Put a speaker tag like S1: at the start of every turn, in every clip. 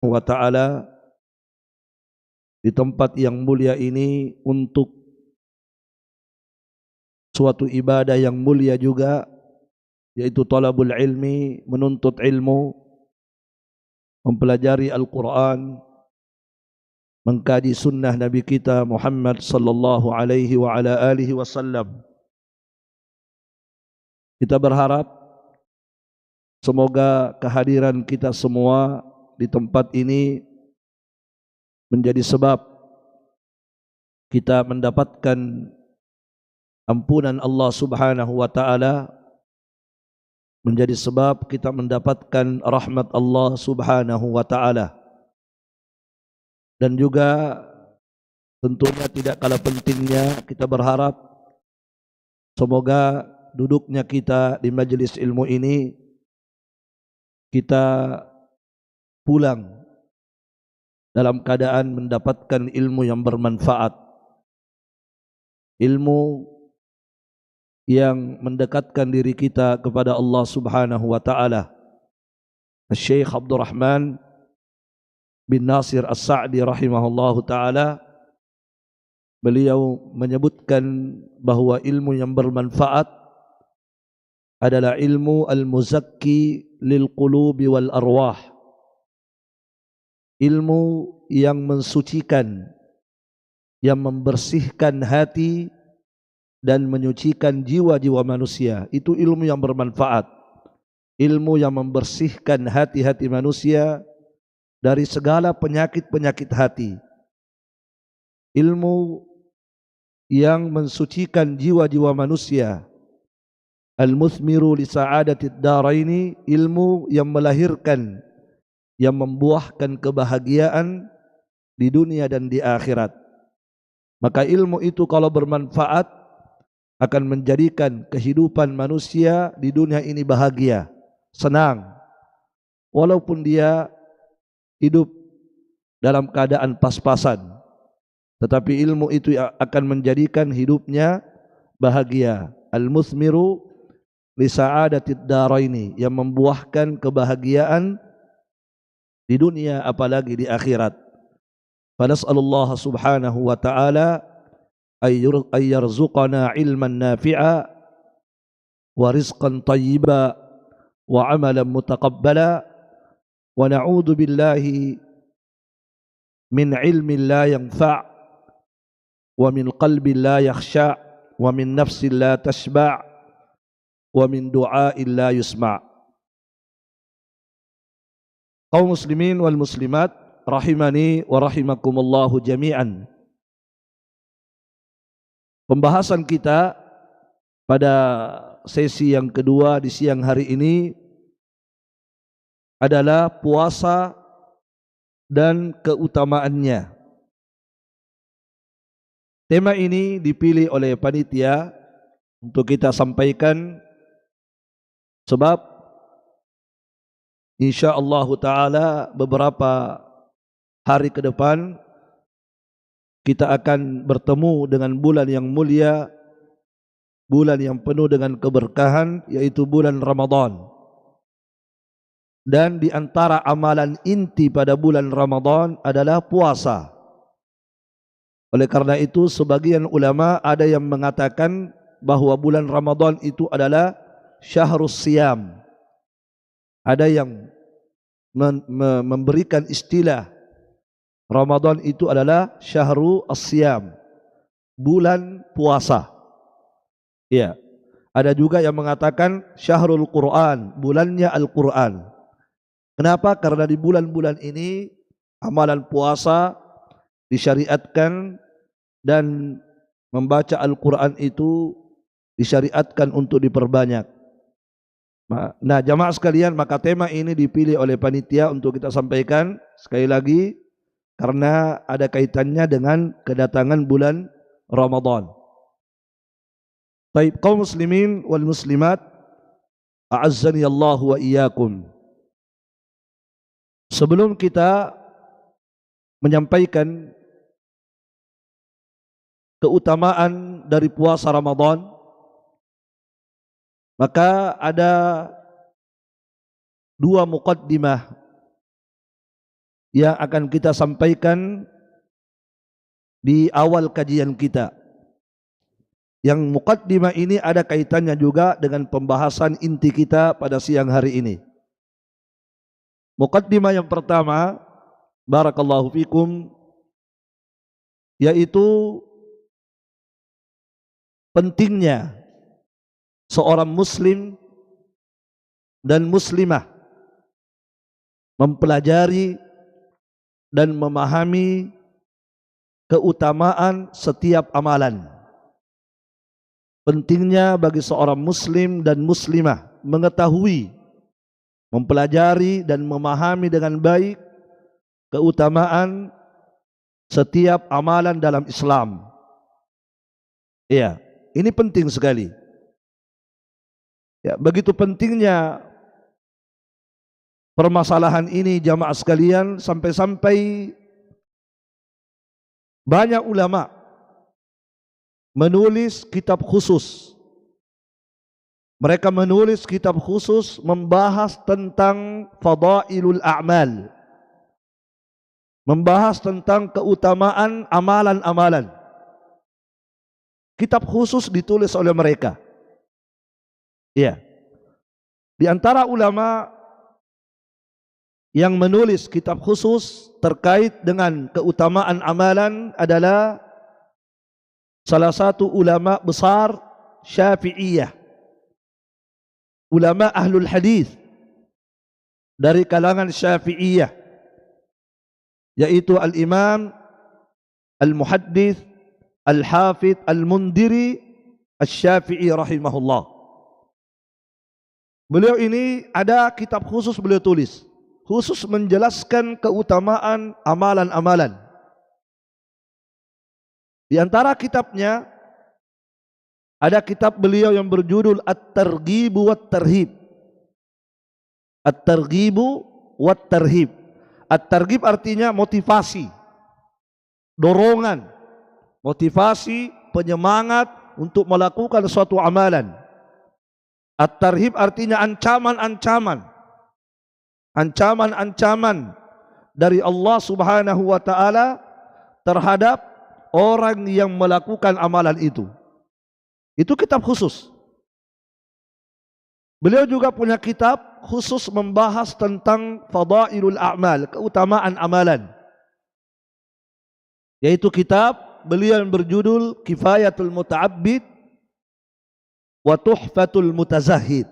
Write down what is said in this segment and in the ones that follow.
S1: wa ta'ala di tempat yang mulia ini untuk suatu ibadah yang mulia juga, yaitu talabul ilmi, menuntut ilmu, mempelajari Al-Quran, mengkaji sunnah Nabi kita Muhammad sallallahu alaihi wa ala alihi wasallam. Kita berharap semoga kehadiran kita semua di tempat ini menjadi sebab kita mendapatkan ampunan Allah Subhanahu wa taala, menjadi sebab kita mendapatkan rahmat Allah Subhanahu wa taala. Dan juga tentunya tidak kalah pentingnya kita berharap semoga duduknya kita di majelis ilmu ini kita pulang dalam keadaan mendapatkan ilmu yang bermanfaat, ilmu yang mendekatkan diri kita kepada Allah Subhanahu wa taala. Syekh Abdurrahman bin Nasir As-Sa'di rahimahullahu taala, beliau menyebutkan bahwa ilmu yang bermanfaat adalah ilmu al-muzakki lil qulubi wal arwah. Ilmu yang mensucikan, yang membersihkan hati dan menyucikan jiwa-jiwa manusia. Itu ilmu yang bermanfaat. Ilmu yang membersihkan hati-hati manusia dari segala penyakit-penyakit hati. Ilmu yang mensucikan jiwa-jiwa manusia. Al-muthmiru li sa'adatid daraini, ilmu yang melahirkan, yang membuahkan kebahagiaan di dunia dan di akhirat. Maka ilmu itu kalau bermanfaat akan menjadikan kehidupan manusia di dunia ini bahagia, senang, walaupun dia hidup dalam keadaan pas-pasan, tetapi ilmu itu akan menjadikan hidupnya bahagia. Al-muthmiru li sa'adatid daraini, yang membuahkan kebahagiaan di dunia apalagi di akhirat. Fanas'alullah subhanahu wa ta'ala ay yarzuqana ilman nafi'a wa rizqan tayyiba wa amalan mutaqabbala, wa na'udzu billahi min ilmin la yanfa' wa min qalbin la yakhsha' wa min nafsin la tashba' wa min du'a'in la yusma'. Kaum muslimin wal muslimat rahimani wa rahimakumullahu jami'an. Pembahasan kita pada sesi yang kedua di siang hari ini adalah puasa dan keutamaannya. Tema ini dipilih oleh panitia untuk kita sampaikan sebab insyaallah ta'ala beberapa hari ke depan kita akan bertemu dengan bulan yang mulia, bulan yang penuh dengan keberkahan, yaitu bulan Ramadan. Dan di antara amalan inti pada bulan Ramadan adalah puasa. Oleh karena itu sebagian ulama ada yang mengatakan bahwa bulan Ramadan itu adalah syahrus siyam. Ada yang memberikan istilah Ramadan itu adalah syahru as-siyam, bulan puasa. Ya. Ada juga yang mengatakan syahrul Quran, bulannya Al-Quran. Kenapa? Karena di bulan-bulan ini amalan puasa disyariatkan dan membaca Al-Quran itu disyariatkan untuk diperbanyak. Nah, jamaah sekalian, maka tema ini dipilih oleh panitia untuk kita sampaikan sekali lagi karena ada kaitannya dengan kedatangan bulan Ramadan. Baik, kaum muslimin wal muslimat, a'azzani Allah wa iyyakum. Sebelum kita menyampaikan keutamaan dari puasa Ramadan, maka ada dua muqaddimah yang akan kita sampaikan di awal kajian kita. Yang muqaddimah ini ada kaitannya juga dengan pembahasan inti kita pada siang hari ini. Muqaddimah yang pertama, barakallahu fikum, yaitu pentingnya seorang muslim dan muslimah mempelajari dan memahami keutamaan setiap amalan. Pentingnya bagi seorang muslim dan muslimah mengetahui, mempelajari dan memahami dengan baik keutamaan setiap amalan dalam Islam. Iya, ini penting sekali. Ya, begitu pentingnya permasalahan ini jamaah sekalian, sampai-sampai banyak ulama menulis kitab khusus. Mereka menulis kitab khusus membahas tentang fadailul a'mal, membahas tentang keutamaan amalan-amalan. Kitab khusus ditulis oleh mereka. Iya. Di antara ulama yang menulis kitab khusus terkait dengan keutamaan amalan adalah salah satu ulama besar Syafi'iyah, ulama ahlul hadis dari kalangan Syafi'iyah, yaitu al-Imam al-Muhaddits al-Hafidz al-Mundhiri asy-Syafi'i rahimahullah. Beliau ini ada kitab khusus beliau tulis, khusus menjelaskan keutamaan amalan-amalan. Di antara kitabnya ada kitab beliau yang berjudul At-Targhib wat-Tarhib. At-Targhib wat-Tarhib. At-Targhib artinya motivasi, dorongan, motivasi, penyemangat untuk melakukan suatu amalan. At-Tarhib artinya ancaman-ancaman, ancaman-ancaman dari Allah Subhanahu wa taala terhadap orang yang melakukan amalan itu. Itu kitab khusus. Beliau juga punya kitab khusus membahas tentang fadailul a'mal, keutamaan amalan. Yaitu kitab beliau yang berjudul Kifayatul Muta'abbid wa Tuhfatul Mutazahid.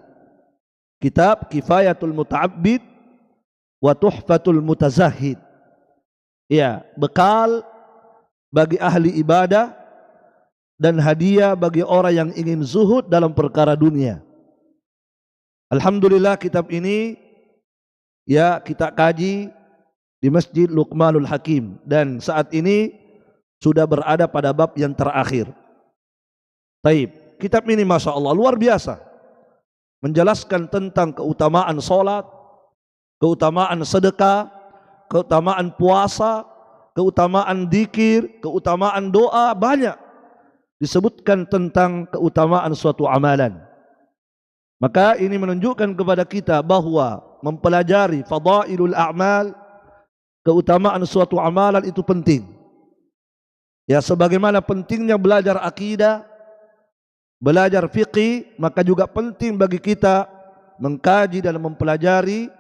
S1: Kitab Kifayatul Muta'abbid wa Tuhfatul Mutazahid. Ya, bekal bagi ahli ibadah dan hadiah bagi orang yang ingin zuhud dalam perkara dunia. Alhamdulillah kitab ini ya kita kaji di Masjid Luqmanul Hakim dan saat ini sudah berada pada bab yang terakhir. Taib, kitab ini Masya Allah luar biasa, menjelaskan tentang keutamaan solat, keutamaan sedekah, keutamaan puasa, keutamaan dzikir, keutamaan doa, banyak disebutkan tentang keutamaan suatu amalan. Maka ini menunjukkan kepada kita bahwa mempelajari fadailul a'mal, keutamaan suatu amalan itu penting. Ya, sebagaimana pentingnya belajar akidah, belajar fiqih, maka juga penting bagi kita mengkaji dan mempelajari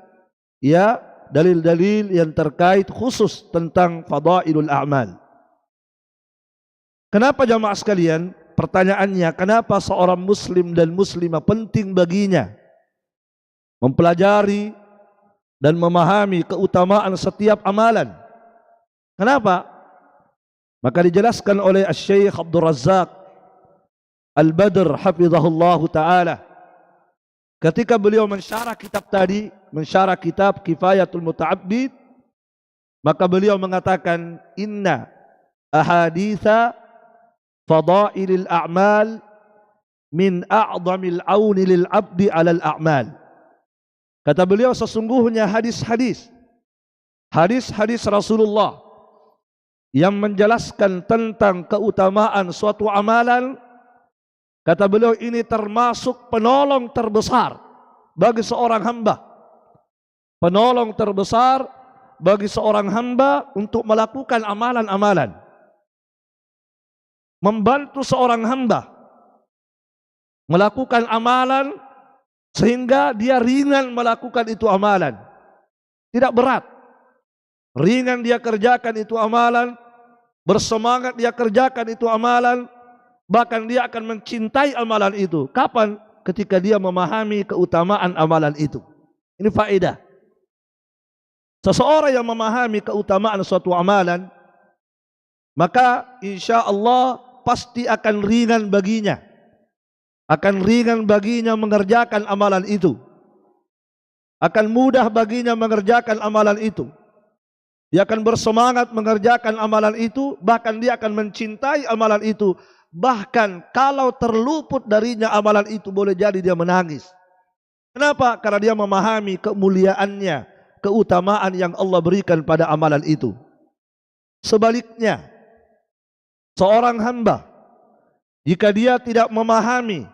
S1: ya dalil-dalil yang terkait khusus tentang fadailul a'mal. Kenapa jamaah sekalian? Pertanyaannya, kenapa seorang muslim dan muslimah penting baginya mempelajari dan memahami keutamaan setiap amalan? Kenapa? Maka dijelaskan oleh Asy-Syaikh Abdul Razzaq Al-Badr hafizahullah ta'ala ketika beliau mensyarah kitab tadi, mensyarah kitab Kifayatul Muta'abbid, maka beliau mengatakan inna ahaditha fadailil a'mal min a'zamil auni lil abdi alal a'mal. Kata beliau, sesungguhnya hadis-hadis Rasulullah yang menjelaskan tentang keutamaan suatu amalan, kata beliau ini termasuk penolong terbesar bagi seorang hamba. Penolong terbesar bagi seorang hamba untuk melakukan amalan-amalan. Membantu seorang hamba melakukan amalan sehingga dia ringan melakukan itu amalan. Tidak berat. Ringan dia kerjakan itu amalan, bersemangat dia kerjakan itu amalan, bahkan dia akan mencintai amalan itu. Kapan? Ketika dia memahami keutamaan amalan itu. Ini faedah. Seseorang yang memahami keutamaan suatu amalan, maka insya Allah pasti akan ringan baginya. Akan ringan baginya mengerjakan amalan itu. Akan mudah baginya mengerjakan amalan itu. Dia akan bersemangat mengerjakan amalan itu, bahkan dia akan mencintai amalan itu. Bahkan kalau terluput darinya amalan itu, boleh jadi dia menangis. Kenapa? Karena dia memahami kemuliaannya, keutamaan yang Allah berikan pada amalan itu. Sebaliknya, seorang hamba jika dia tidak memahami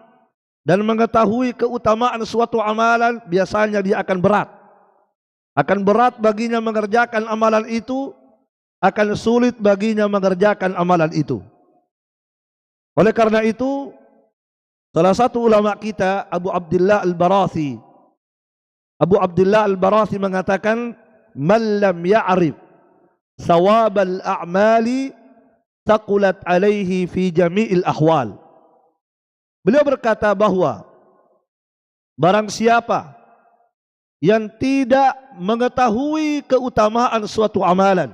S1: dan mengetahui keutamaan suatu amalan, biasanya dia akan berat. Akan berat baginya mengerjakan amalan itu, akan sulit baginya mengerjakan amalan itu. Oleh karena itu, salah satu ulama kita, Abu Abdullah Al-Barathi mengatakan, "Man lam ya'rif thawabal a'mali taqulat alaihi fi jami'il ahwal." Beliau berkata bahwa barang siapa yang tidak mengetahui keutamaan suatu amalan,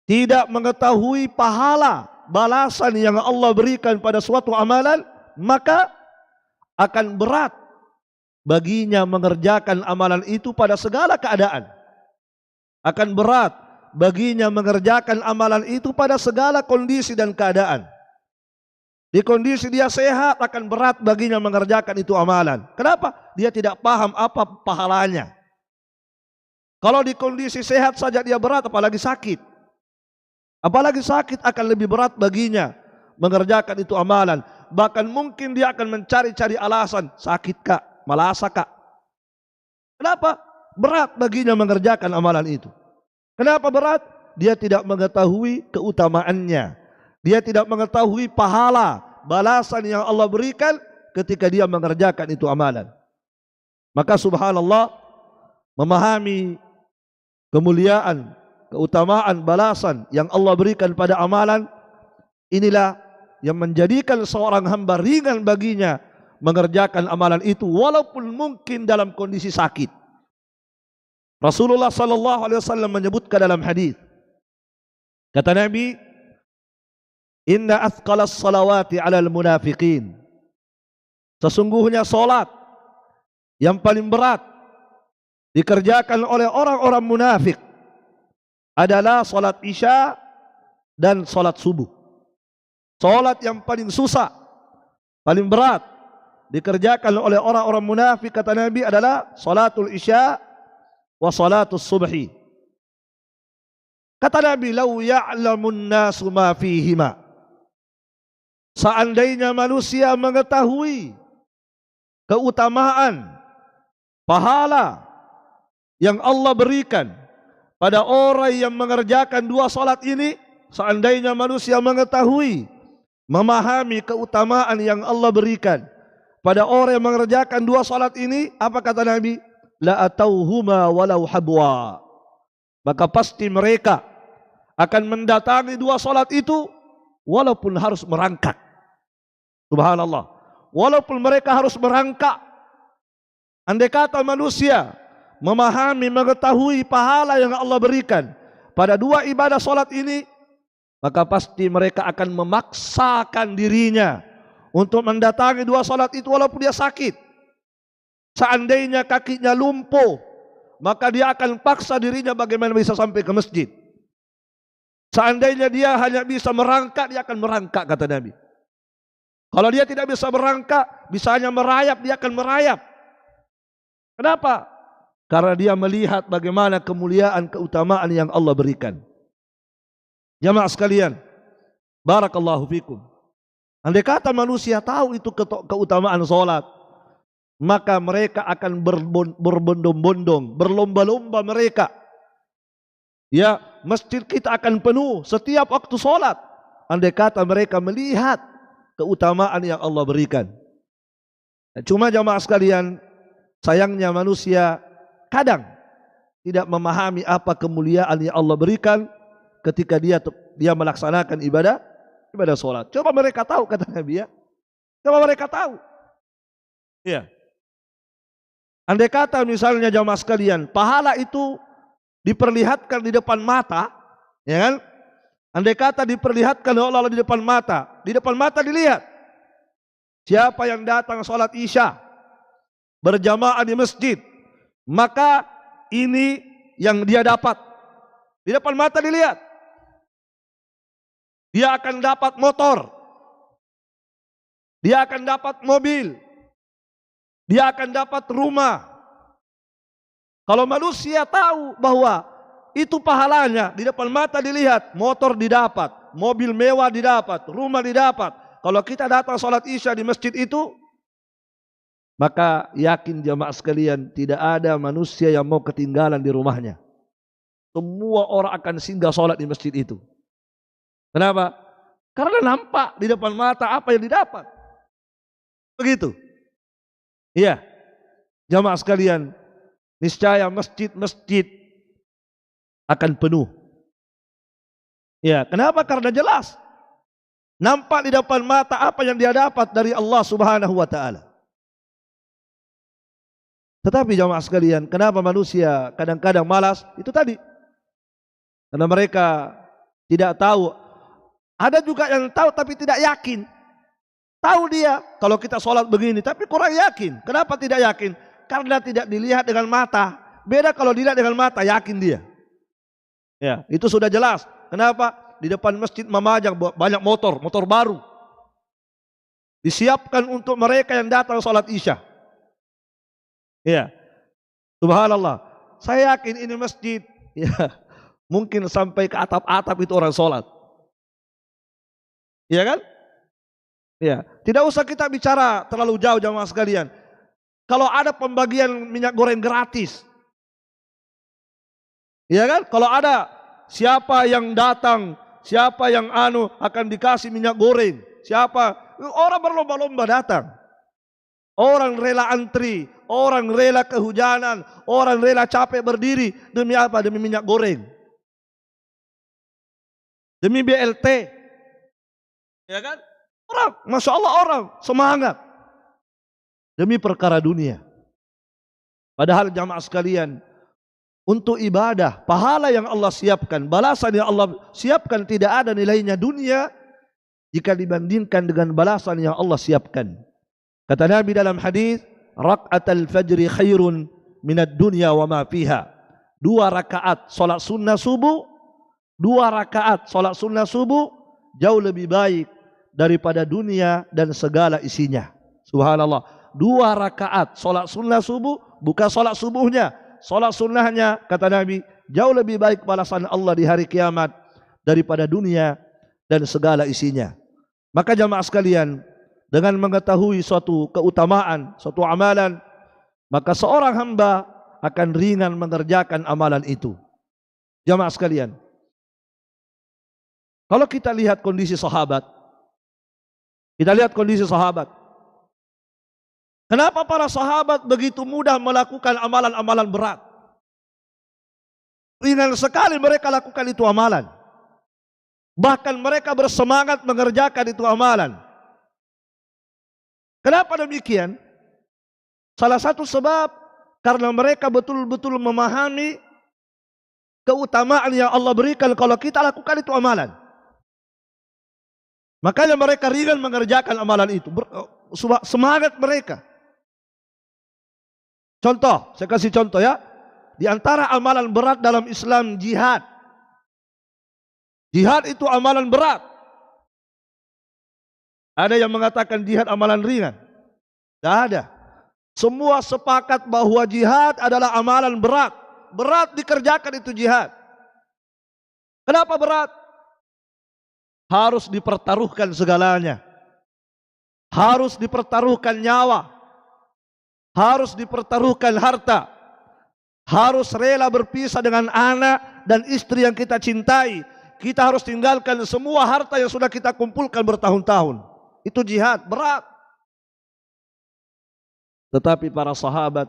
S1: tidak mengetahui pahala balasan yang Allah berikan pada suatu amalan, maka akan berat baginya mengerjakan amalan itu pada segala keadaan. Akan berat baginya mengerjakan amalan itu pada segala kondisi dan keadaan. Di kondisi dia sehat, akan berat baginya mengerjakan itu amalan. Kenapa? Dia tidak paham apa pahalanya. Kalau di kondisi sehat saja dia berat, apalagi sakit. Apalagi sakit akan lebih berat baginya mengerjakan itu amalan. Bahkan mungkin dia akan mencari-cari alasan, sakit kak, malasa kak. Kenapa? Berat baginya mengerjakan amalan itu. Kenapa berat? Dia tidak mengetahui keutamaannya. Dia tidak mengetahui pahala, balasan yang Allah berikan ketika dia mengerjakan itu amalan. Maka subhanallah, memahami kemuliaan, keutamaan, balasan yang Allah berikan pada amalan, inilah yang menjadikan seorang hamba ringan baginya mengerjakan amalan itu walaupun mungkin dalam kondisi sakit. Rasulullah sallallahu alaihi wasallam menyebutkan dalam hadis, kata Nabi, "Inna athqalas salawati 'alal munafiqin." Sesungguhnya salat yang paling berat dikerjakan oleh orang-orang munafik adalah salat Isya dan salat subuh. Salat yang paling susah, paling berat dikerjakan oleh orang-orang munafik, kata Nabi, adalah salatul Isya wa salatus subhi. Kata Nabi, "Lau ya'lamun nasu ma fihima." Seandainya manusia mengetahui keutamaan, pahala yang Allah berikan pada orang yang mengerjakan dua salat ini, seandainya manusia mengetahui, memahami keutamaan yang Allah berikan pada orang yang mengerjakan dua salat ini, apa kata Nabi? La atauhuma walau habwa. Maka pasti mereka akan mendatangi dua salat itu walaupun harus merangkak. Subhanallah. Walaupun mereka harus merangkak. Andai kata manusia memahami, mengetahui pahala yang Allah berikan pada dua ibadah salat ini, maka pasti mereka akan memaksakan dirinya untuk mendatangi dua salat itu walaupun dia sakit. Seandainya kakinya lumpuh, maka dia akan paksa dirinya bagaimana bisa sampai ke masjid. Seandainya dia hanya bisa merangkak, dia akan merangkak, kata Nabi. Kalau dia tidak bisa merangkak, bisa hanya merayap, dia akan merayap. Kenapa? Karena dia melihat bagaimana kemuliaan, keutamaan yang Allah berikan. Jamaah sekalian, barakallahu fikum. Andai kata manusia tahu itu keutamaan salat, maka mereka akan berbondong-bondong, berlomba-lomba mereka Ya, masjid kita akan penuh setiap waktu sholat. Andai kata mereka melihat keutamaan yang Allah berikan. Cuma jamaah sekalian, sayangnya manusia kadang tidak memahami apa kemuliaan yang Allah berikan ketika dia melaksanakan ibadah sholat. Coba mereka tahu, kata Nabi ya. Coba mereka tahu. Ya. Andai kata misalnya jamaah sekalian, pahala itu diperlihatkan di depan mata, ya kan? Andai kata diperlihatkan oleh Allah di depan mata dilihat. Siapa yang datang sholat Isya berjamaah di masjid, maka ini yang dia dapat. Di depan mata dilihat. Dia akan dapat motor. Dia akan dapat mobil. Dia akan dapat rumah. Kalau manusia tahu bahwa itu pahalanya, di depan mata dilihat, motor didapat, mobil mewah didapat, rumah didapat. Kalau kita datang sholat Isya di masjid itu, maka yakin jamaah sekalian, tidak ada manusia yang mau ketinggalan di rumahnya. Semua orang akan singgah sholat di masjid itu. Kenapa? Karena nampak di depan mata apa yang didapat. Begitu. Iya, jamaah sekalian, niscaya masjid-masjid akan penuh. Ya, kenapa? Karena jelas nampak di depan mata apa yang dia dapat dari Allah Subhanahu wa taala. Tetapi jamaah sekalian, kenapa manusia kadang-kadang malas? Itu tadi. Karena mereka tidak tahu. Ada juga yang tahu tapi tidak yakin. Tahu dia kalau kita sholat begini, tapi kurang yakin. Kenapa tidak yakin? Karena tidak dilihat dengan mata. Beda kalau dilihat dengan mata, yakin dia. Ya, itu sudah jelas. Kenapa? Di depan masjid memajang banyak motor baru. Disiapkan untuk mereka yang datang sholat Isya. Ya, subhanallah. Saya yakin ini masjid, ya, mungkin sampai ke atap-atap itu orang sholat. Iya kan? Ya, tidak usah kita bicara terlalu jauh jamaah sekalian. Kalau ada pembagian minyak goreng gratis, ya kan? Kalau ada siapa yang datang, siapa yang akan dikasih minyak goreng, siapa orang berlomba-lomba datang. Orang rela antri, orang rela kehujanan, orang rela capek berdiri demi apa? Demi minyak goreng, demi BLT, ya kan? Orang, masya Allah orang semangat demi perkara dunia. Padahal jamaah sekalian, untuk ibadah, pahala yang Allah siapkan, balasan yang Allah siapkan tidak ada nilainya dunia jika dibandingkan dengan balasan yang Allah siapkan. Kata Nabi dalam hadis, raka'atul fajri khairun minad dunya wa ma fiha. 2 rakaat salat sunnah subuh, 2 rakaat salat sunnah subuh jauh lebih baik daripada dunia dan segala isinya. Subhanallah. 2 rakaat salat sunnah subuh, bukan salat subuhnya, salat sunnahnya, kata Nabi, jauh lebih baik balasan Allah di hari kiamat daripada dunia dan segala isinya. Maka jamaah sekalian, dengan mengetahui suatu keutamaan, suatu amalan, maka seorang hamba akan ringan mengerjakan amalan itu. Jamaah sekalian, kalau kita lihat kondisi sahabat, kenapa para sahabat begitu mudah melakukan amalan-amalan berat? Ringan sekali mereka lakukan itu amalan. Bahkan mereka bersemangat mengerjakan itu amalan. Kenapa demikian? Salah satu sebab karena mereka betul-betul memahami keutamaan yang Allah berikan kalau kita lakukan itu amalan. Makanya mereka ringan mengerjakan amalan itu. Semangat mereka. Contoh, saya kasih contoh ya. Di antara amalan berat dalam Islam, jihad. Jihad itu amalan berat. Ada yang mengatakan jihad amalan ringan. Tidak ada. Semua sepakat bahwa jihad adalah amalan berat. Berat dikerjakan itu jihad. Kenapa berat? Harus dipertaruhkan segalanya. Harus dipertaruhkan nyawa. Harus dipertaruhkan harta. harus rela berpisah dengan anak dan istri yang kita cintai. Kita harus tinggalkan semua harta yang sudah kita kumpulkan bertahun-tahun. Itu jihad, berat. Tetapi para sahabat,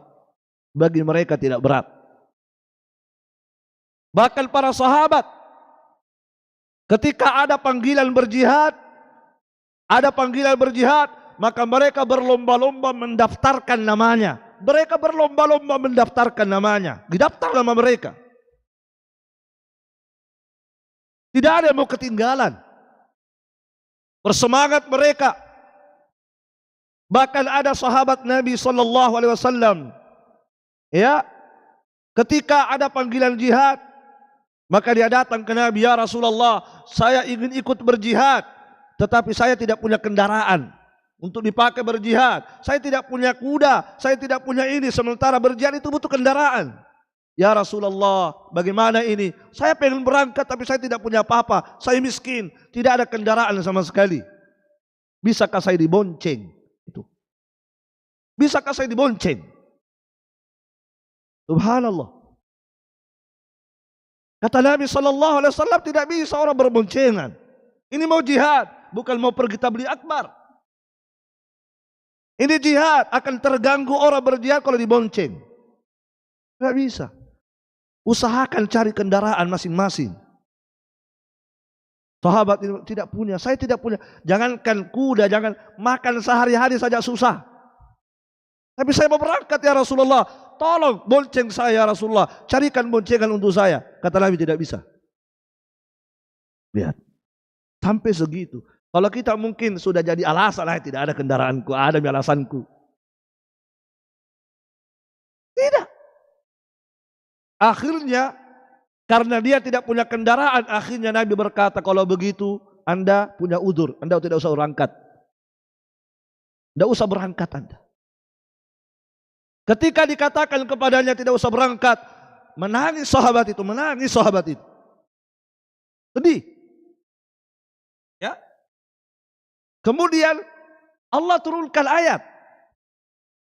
S1: bagi mereka tidak berat. Bahkan para sahabat, ketika ada panggilan berjihad, maka mereka berlomba-lomba mendaftarkan namanya. Mereka berlomba-lomba mendaftarkan namanya. Didaftar nama mereka. Tidak ada yang mau ketinggalan. Bersemangat mereka. Bahkan ada sahabat Nabi SAW, ya, ketika ada panggilan jihad, maka dia datang ke Nabi, ya Rasulullah, saya ingin ikut berjihad, tetapi saya tidak punya kendaraan untuk dipakai berjihad. Saya tidak punya kuda, saya tidak punya ini. Sementara berjihad itu butuh kendaraan. Ya Rasulullah, bagaimana ini? Saya pengen berangkat tapi saya tidak punya apa-apa. Saya miskin, tidak ada kendaraan sama sekali. Bisakah saya dibonceng? Itu. Bisakah saya dibonceng? Subhanallah. Kata Nabi SAW, tidak bisa orang berboncengan. Ini mau jihad, bukan mau pergi tabligh akbar. Ini jihad, akan terganggu orang berjihad kalau dibonceng. Tidak bisa. Usahakan cari kendaraan masing-masing. Sahabat tidak punya, saya tidak punya. Jangankan kuda, jangan makan sehari-hari saja susah. Tapi saya mau berangkat ya Rasulullah, tolong bonceng saya ya Rasulullah, carikan boncengan untuk saya. Kata Nabi tidak bisa. Lihat, sampai segitu. Kalau kita mungkin sudah jadi alasan, tidak ada kendaraanku, ada alasanku. Tidak. Akhirnya, karena dia tidak punya kendaraan, akhirnya Nabi berkata, kalau begitu Anda punya udzur, Anda tidak usah berangkat. Tidak usah berangkat Anda. Ketika dikatakan kepadanya tidak usah berangkat, menangis sahabat itu, sedih. Ya. Kemudian Allah turunkan ayat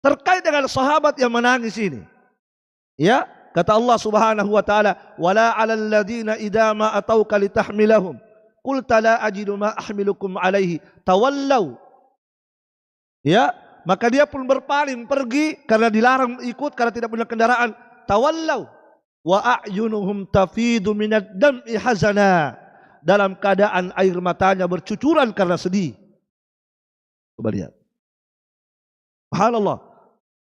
S1: terkait dengan sahabat yang menangis ini. Ya, kata Allah Subhanahu wa taala, "Wala 'alal ladzina idza ma atauka litahmilahum qulta la ajidu ma ahmilukum 'alaihi tawallau." Ya, maka dia pun berpaling pergi karena dilarang ikut karena tidak punya kendaraan. Tawallau wa a'yunuhum tafidu minad dam'i hazana. Dalam keadaan air matanya bercucuran karena sedih. Coba lihat. Subhanallah.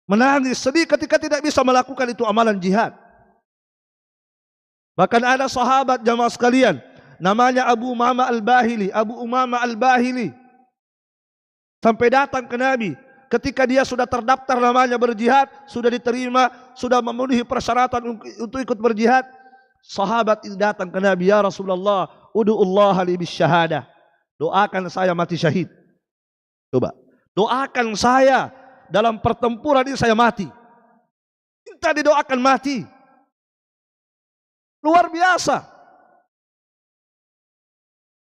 S1: Menangis sedih ketika tidak bisa melakukan itu amalan jihad. Bahkan ada sahabat jamaah sekalian, namanya Abu Umama Al-Bahili. Sampai datang ke Nabi. Ketika dia sudah terdaftar namanya berjihad, sudah diterima, sudah memenuhi persyaratan untuk ikut berjihad, sahabat ini datang ke Nabi, ya Rasulullah, ud'ullah li bisyahadah. Doakan saya mati syahid. Coba, doakan saya dalam pertempuran ini saya mati. Minta didoakan mati. Luar biasa.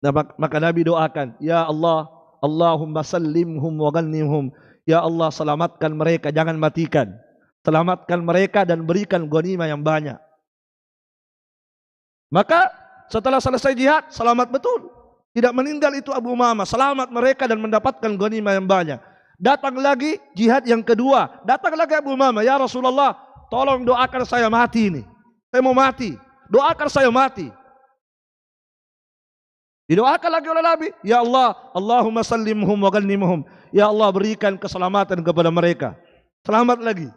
S1: Nah, maka Nabi doakan, ya Allah, Allahumma sallimhum wa ghanimhum. Ya Allah, selamatkan mereka, jangan matikan. Selamatkan mereka dan berikan ghanimah yang banyak. Maka setelah selesai jihad, selamat betul. Tidak meninggal itu Abu Umamah. Selamat mereka dan mendapatkan ghanimah yang banyak. Datang lagi jihad yang kedua. Datang lagi Abu Umamah, ya Rasulullah, tolong doakan saya mati ini. Saya mau mati. Doakan saya mati. Didoakan lagi oleh Nabi, ya Allah, Allahumma sallimhum wa ghanimhum. Ya Allah, berikan keselamatan kepada mereka. Selamat lagi.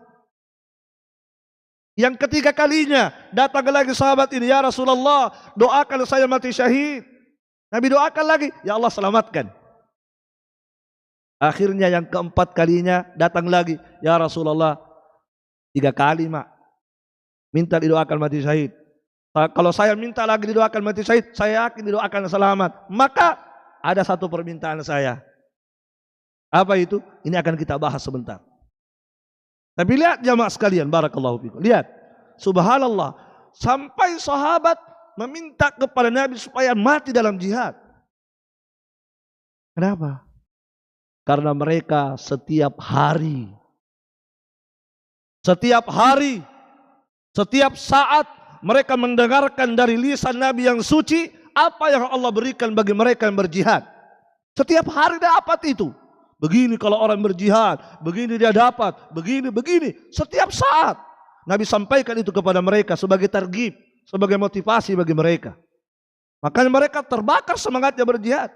S1: Yang ketiga kalinya datang lagi sahabat ini, ya Rasulullah, doakan saya mati syahid. Nabi doakan lagi, ya Allah, selamatkan. Akhirnya yang keempat kalinya datang lagi, ya Rasulullah, 3 kali mak, minta didoakan mati syahid. Kalau saya minta lagi didoakan mati syahid, saya yakin didoakan selamat. Maka ada satu permintaan saya. Apa itu? Ini akan kita bahas sebentar. Tapi lihat jamaah sekalian, barakallahu fikum. Lihat, subhanallah, sampai sahabat meminta kepada Nabi supaya mati dalam jihad. Kenapa? Karena mereka setiap hari Setiap saat mereka mendengarkan dari lisan Nabi yang suci apa yang Allah berikan bagi mereka yang berjihad. Setiap hari dapat itu. Begini kalau orang berjihad, begini dia dapat, begini. Setiap saat Nabi sampaikan itu kepada mereka sebagai targhib, sebagai motivasi bagi mereka. Makanya mereka terbakar semangatnya berjihad.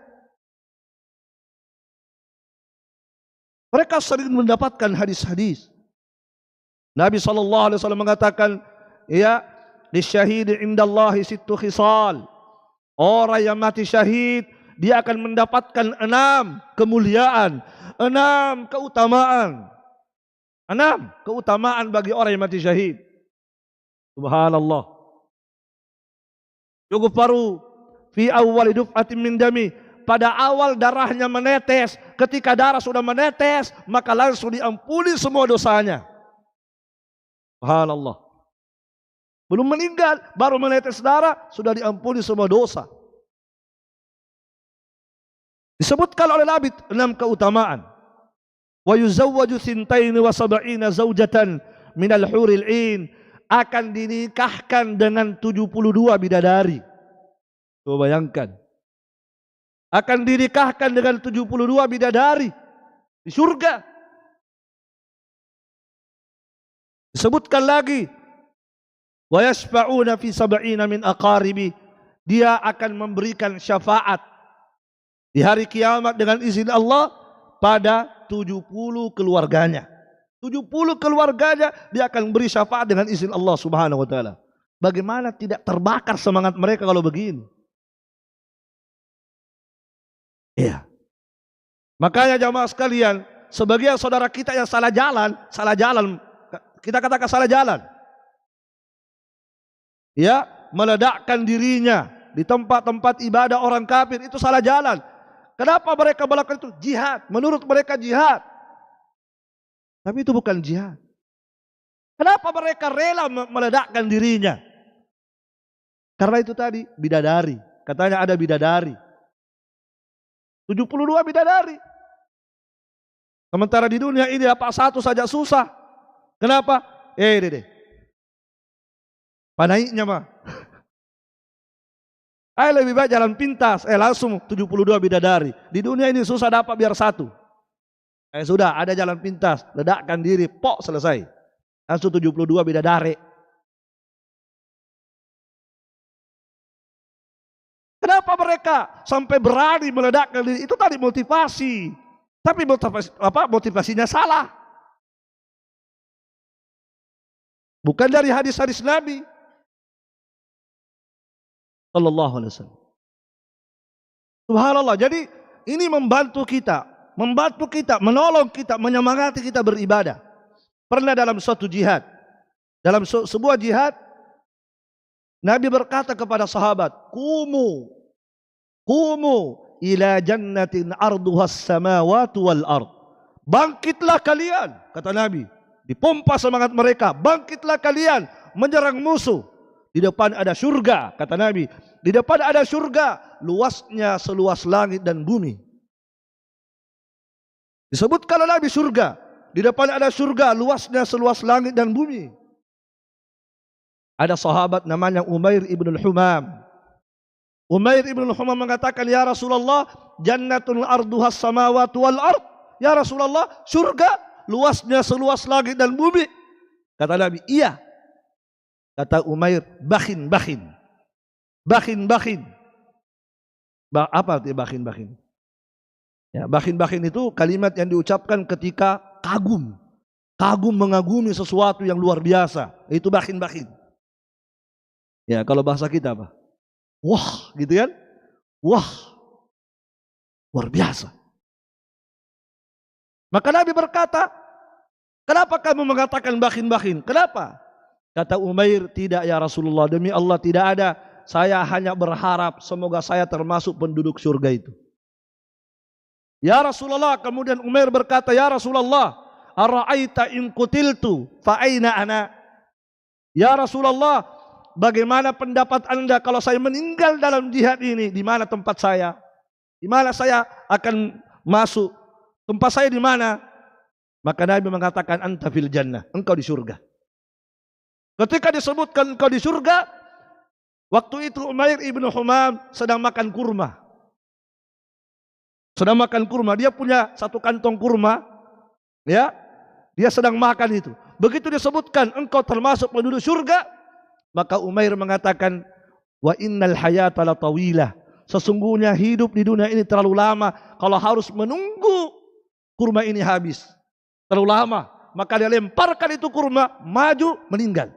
S1: Mereka sering mendapatkan hadis-hadis. Nabi SAW mengatakan, ya, lisyahidi indallahi sittu khisal. Orang yang mati syahid, dia akan mendapatkan 6 kemuliaan, 6 keutamaan. 6 keutamaan bagi orang yang mati syahid. Subhanallah. Yughfaru fi awwali duf'atin min dami. Pada awal darahnya menetes, ketika darah sudah menetes, maka langsung diampuni semua dosanya. Subhanallah. Belum meninggal, baru menetes darah, sudah diampuni semua dosa. Disebutkan oleh Nabi 6 keutamaan. Wa yuzawwaju thintaini wa sab'ina zawjatan minal huril 'ain. Akan dinikahkan dengan 72 bidadari. Coba bayangkan. Akan dinikahkan dengan 72 bidadari di surga. Disebutkan lagi, wa yashfa'una fi sab'ina min aqaribi. Dia akan memberikan syafaat di hari kiamat dengan izin Allah pada 70 keluarganya. 70 keluarganya dia akan beri syafaat dengan izin Allah Subhanahu wa taala. Bagaimana tidak terbakar semangat mereka kalau begini? Iya. Makanya jamaah sekalian, sebagian saudara kita yang salah jalan, kita katakan salah jalan. Ya, meledakkan dirinya di tempat-tempat ibadah orang kafir, itu salah jalan. Kenapa mereka melakukan itu? Jihad. Menurut mereka jihad. Tapi itu bukan jihad. Kenapa mereka rela meledakkan dirinya? Karena itu tadi, bidadari. Katanya ada bidadari. 72 bidadari. Sementara di dunia ini dapat 1 saja susah. Kenapa? Deh. Panaiknya mah. Ayo lebih baik jalan pintas. Langsung 72 bidadari. Di dunia ini susah dapat biar 1. Sudah ada jalan pintas. Ledakkan diri. Pok selesai. Langsung 72 bidadari. Kenapa mereka sampai berani meledakkan diri? Itu tadi motivasi. Tapi motivasinya salah. Bukan dari hadis-hadis Nabi sallallahu alaihi wasallam. Subhanallah. Jadi ini membantu kita, menolong kita, menyemangati kita beribadah. Pernah dalam suatu jihad, dalam sebuah jihad, Nabi berkata kepada sahabat, Kumu ila jannatin arduhas samawati wal ard. Bangkitlah kalian, kata Nabi. Dipompa semangat mereka, bangkitlah kalian menyerang musuh. Di depan ada surga, kata Nabi. Di depan ada surga, luasnya seluas langit dan bumi. Disebutkan oleh Nabi surga. Di depan ada surga, luasnya seluas langit dan bumi. Ada sahabat namanya Umair ibn al-Humam. Umair ibn al-Humam mengatakan, ya Rasulullah, jannatun arduhas samawati wal ard. Ya Rasulullah, surga luasnya seluas langit dan bumi. Kata Nabi, iya. Kata Umair, bakhin. Apa artinya bakhin? Ya, bakhin itu kalimat yang diucapkan ketika kagum mengagumi sesuatu yang luar biasa. Itu bakhin. Ya, kalau bahasa kita apa? Wah, gitu kan? Wah, luar biasa. Maka Nabi berkata, kenapa kamu mengatakan bakhin? Kenapa? Kata Umair, tidak ya Rasulullah, demi Allah tidak ada. Saya hanya berharap semoga saya termasuk penduduk surga itu. Ya Rasulullah, kemudian Umair berkata, ya Rasulullah, ara'aita in qutiltu fa aina ana? Ya Rasulullah, bagaimana pendapat Anda kalau saya meninggal dalam jihad ini? Di mana tempat saya? Di mana saya akan masuk? Tempat saya di mana? Maka Nabi mengatakan, anta fil jannah, engkau di surga. Ketika disebutkan engkau di surga, waktu itu Umair ibnu Humam sedang makan kurma. Sedang makan kurma, dia punya satu kantong kurma, ya, dia sedang makan itu. Begitu disebutkan engkau termasuk penduduk surga, maka Umair mengatakan, wa innal hayata la tawilah. Sesungguhnya hidup di dunia ini terlalu lama kalau harus menunggu kurma ini habis. Terlalu lama, maka dia lemparkan itu kurma, maju, meninggal.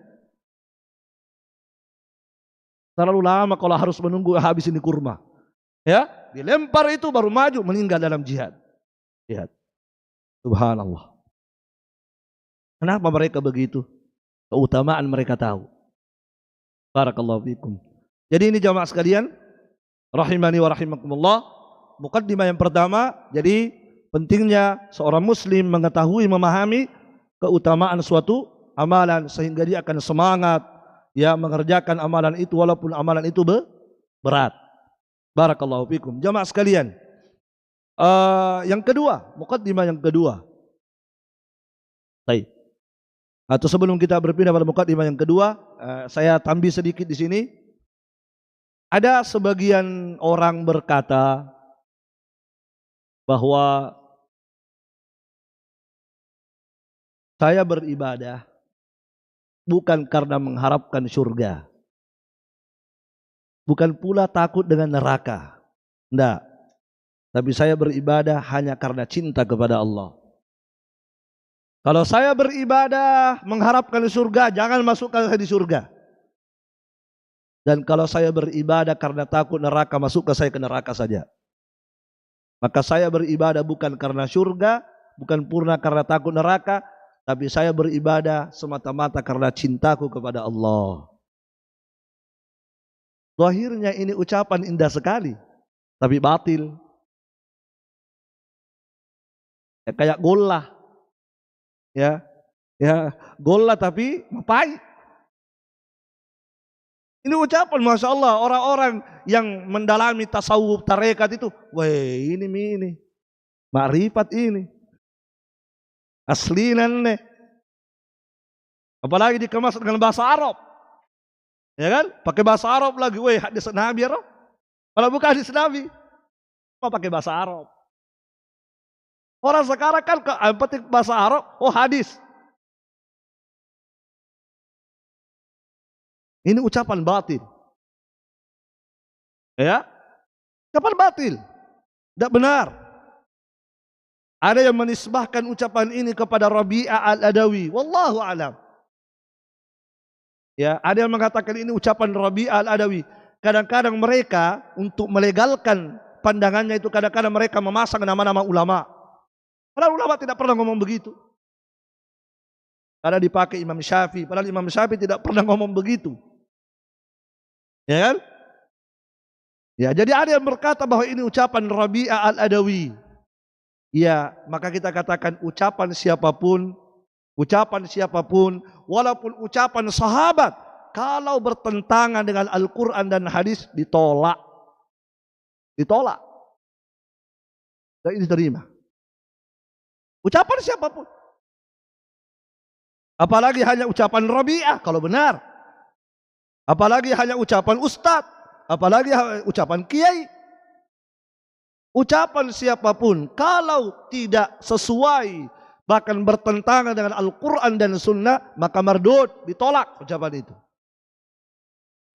S1: Terlalu lama kalau harus menunggu habis ini kurma. Ya, dilempar itu baru maju, meninggal dalam jihad. Jihad. Subhanallah. Kenapa mereka begitu? Keutamaan mereka tahu. Barakallahu fikum. Jadi ini jamaah sekalian, rahimani wa rahimakumullah, mukaddimah yang pertama, jadi pentingnya seorang muslim mengetahui, memahami keutamaan suatu amalan sehingga dia akan semangat ya mengerjakan amalan itu walaupun amalan itu berat. Barakallahu fikum. Jamaah sekalian, yang kedua, mukaddimah yang kedua. Baik. Atau sebelum kita berpindah pada mukaddimah yang kedua, saya tambah sedikit di sini. Ada sebagian orang berkata bahwa saya beribadah bukan karena mengharapkan surga. Bukan pula takut dengan neraka. Tidak. Tapi saya beribadah hanya karena cinta kepada Allah. Kalau saya beribadah mengharapkan surga, jangan masukkan saya di surga. Dan kalau saya beribadah karena takut neraka, masukkan saya ke neraka saja. Maka saya beribadah bukan karena surga, bukan purna karena takut neraka, tapi saya beribadah semata-mata karena cintaku kepada Allah. Zahirnya ini ucapan indah sekali, tapi batil. Ya, kayak golah. Ya, golah tapi pahit. Ini ucapan, masya Allah, orang-orang yang mendalami tasawuf tarekat itu, weh ini makrifat ini, aslinan nih. Apalagi dikemas dengan bahasa Arab. Ya kan? Pakai bahasa Arab lagi. Weh, hadis Nabi ya. Kalau bukan hadis Nabi, apa pakai bahasa Arab? Orang sekarang kan petik bahasa Arab, oh hadis. Ini ucapan batil. Ya? Ucapan batil. Tidak benar. Ada yang menisbahkan ucapan ini kepada Rabi'ah al-Adawi. Wallahu a'lam. Ya, ada yang mengatakan ini ucapan Rabi'ah al-Adawi. Kadang-kadang mereka untuk melegalkan pandangannya itu, kadang-kadang mereka memasang nama-nama ulama. Padahal ulama tidak pernah ngomong begitu. Karena dipakai Imam Syafi'i, padahal Imam Syafi'i tidak pernah ngomong begitu. Ya kan? Ya, jadi ada yang berkata bahwa ini ucapan Rabi'ah al-Adawi. Ya, maka kita katakan ucapan siapapun, walaupun ucapan sahabat, kalau bertentangan dengan Al-Quran dan hadis, ditolak. Ditolak. Dan ini diterima. Ucapan siapapun. Apalagi hanya ucapan Rabi'ah, kalau benar. Apalagi hanya ucapan ustadz. Apalagi ucapan kiai. Ucapan siapapun, kalau tidak sesuai, bahkan bertentangan dengan Al-Quran dan Sunnah, maka mardud, ditolak ucapan itu.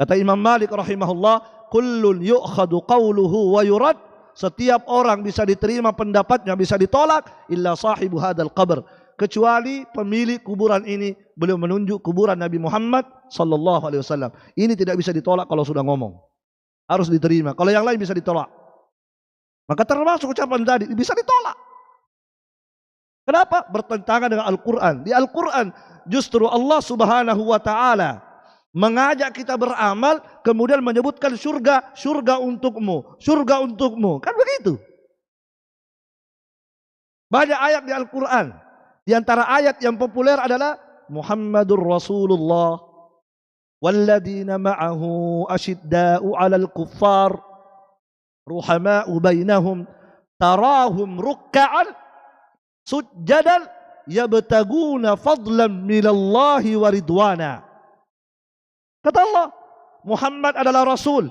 S1: Kata Imam Malik rahimahullah, kullun yu'khadu qawluhu wa yurad. Setiap orang bisa diterima pendapatnya, bisa ditolak, illa sahibu hadal qabr. Kecuali pemilik kuburan ini, beliau menunjuk kuburan Nabi Muhammad sallallahu alaihi wasallam. Ini tidak bisa ditolak kalau sudah ngomong. Harus diterima. Kalau yang lain bisa ditolak. Maka termasuk ucapan tadi bisa ditolak. Kenapa? Bertentangan dengan Al-Quran. Di Al-Quran justru Allah Subhanahu wa taala mengajak kita beramal, kemudian menyebutkan surga, surga untukmu, surga untukmu. Kan begitu. Banyak ayat di Al-Quran. Di antara ayat yang populer adalah Muhammadur Rasulullah walladzina ma'ahu asyidda'u 'alal kuffar ruhama'u bainahum tarahum rukka'an sujjadan yabtaguna fadlan minallahi wa ridwana. Kata Allah, Muhammad adalah Rasul.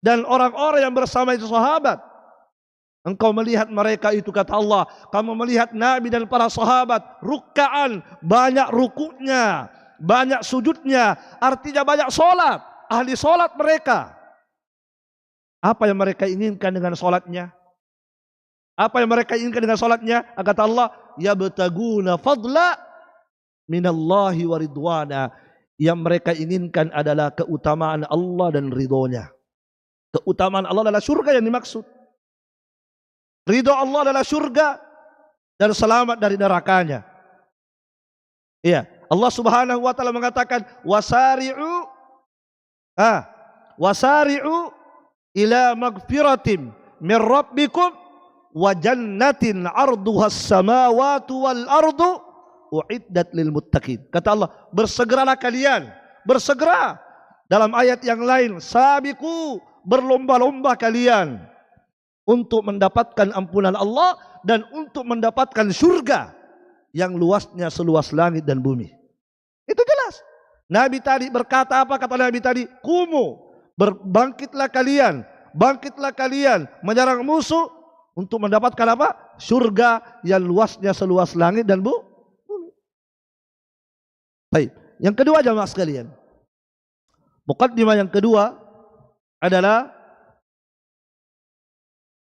S1: Dan orang-orang yang bersama itu sahabat. Engkau melihat mereka itu, kata Allah, kamu melihat Nabi dan para sahabat, rukkaan, banyak rukuknya, banyak sujudnya, artinya banyak solat, ahli solat mereka. Apa yang mereka inginkan dengan solatnya? Apa yang mereka inginkan dengan solatnya? Kata Allah, yabtaguna fadla minallahi wa ridwana. Yang mereka inginkan adalah keutamaan Allah dan ridhonya. Keutamaan Allah adalah surga yang dimaksud. Ridho Allah adalah surga dan selamat dari nerakanya. Iya, Allah Subhanahu wa taala mengatakan wasari'u ila magfiratin min rabbikum wa jannatin 'arduhas samawati wal ardu uiddat lil muttaqin. Kata Allah, bersegeralah kalian, bersegera. Dalam ayat yang lain, sabiqu, berlomba-lomba kalian untuk mendapatkan ampunan Allah dan untuk mendapatkan surga yang luasnya seluas langit dan bumi. Itu jelas. Nabi tadi berkata apa? Kata Nabi tadi, kumu, berbangkitlah kalian menyerang musuh untuk mendapatkan apa? Surga yang luasnya seluas langit dan bumi. Baik. Yang kedua jamaah sekalian, muqaddimah yang kedua adalah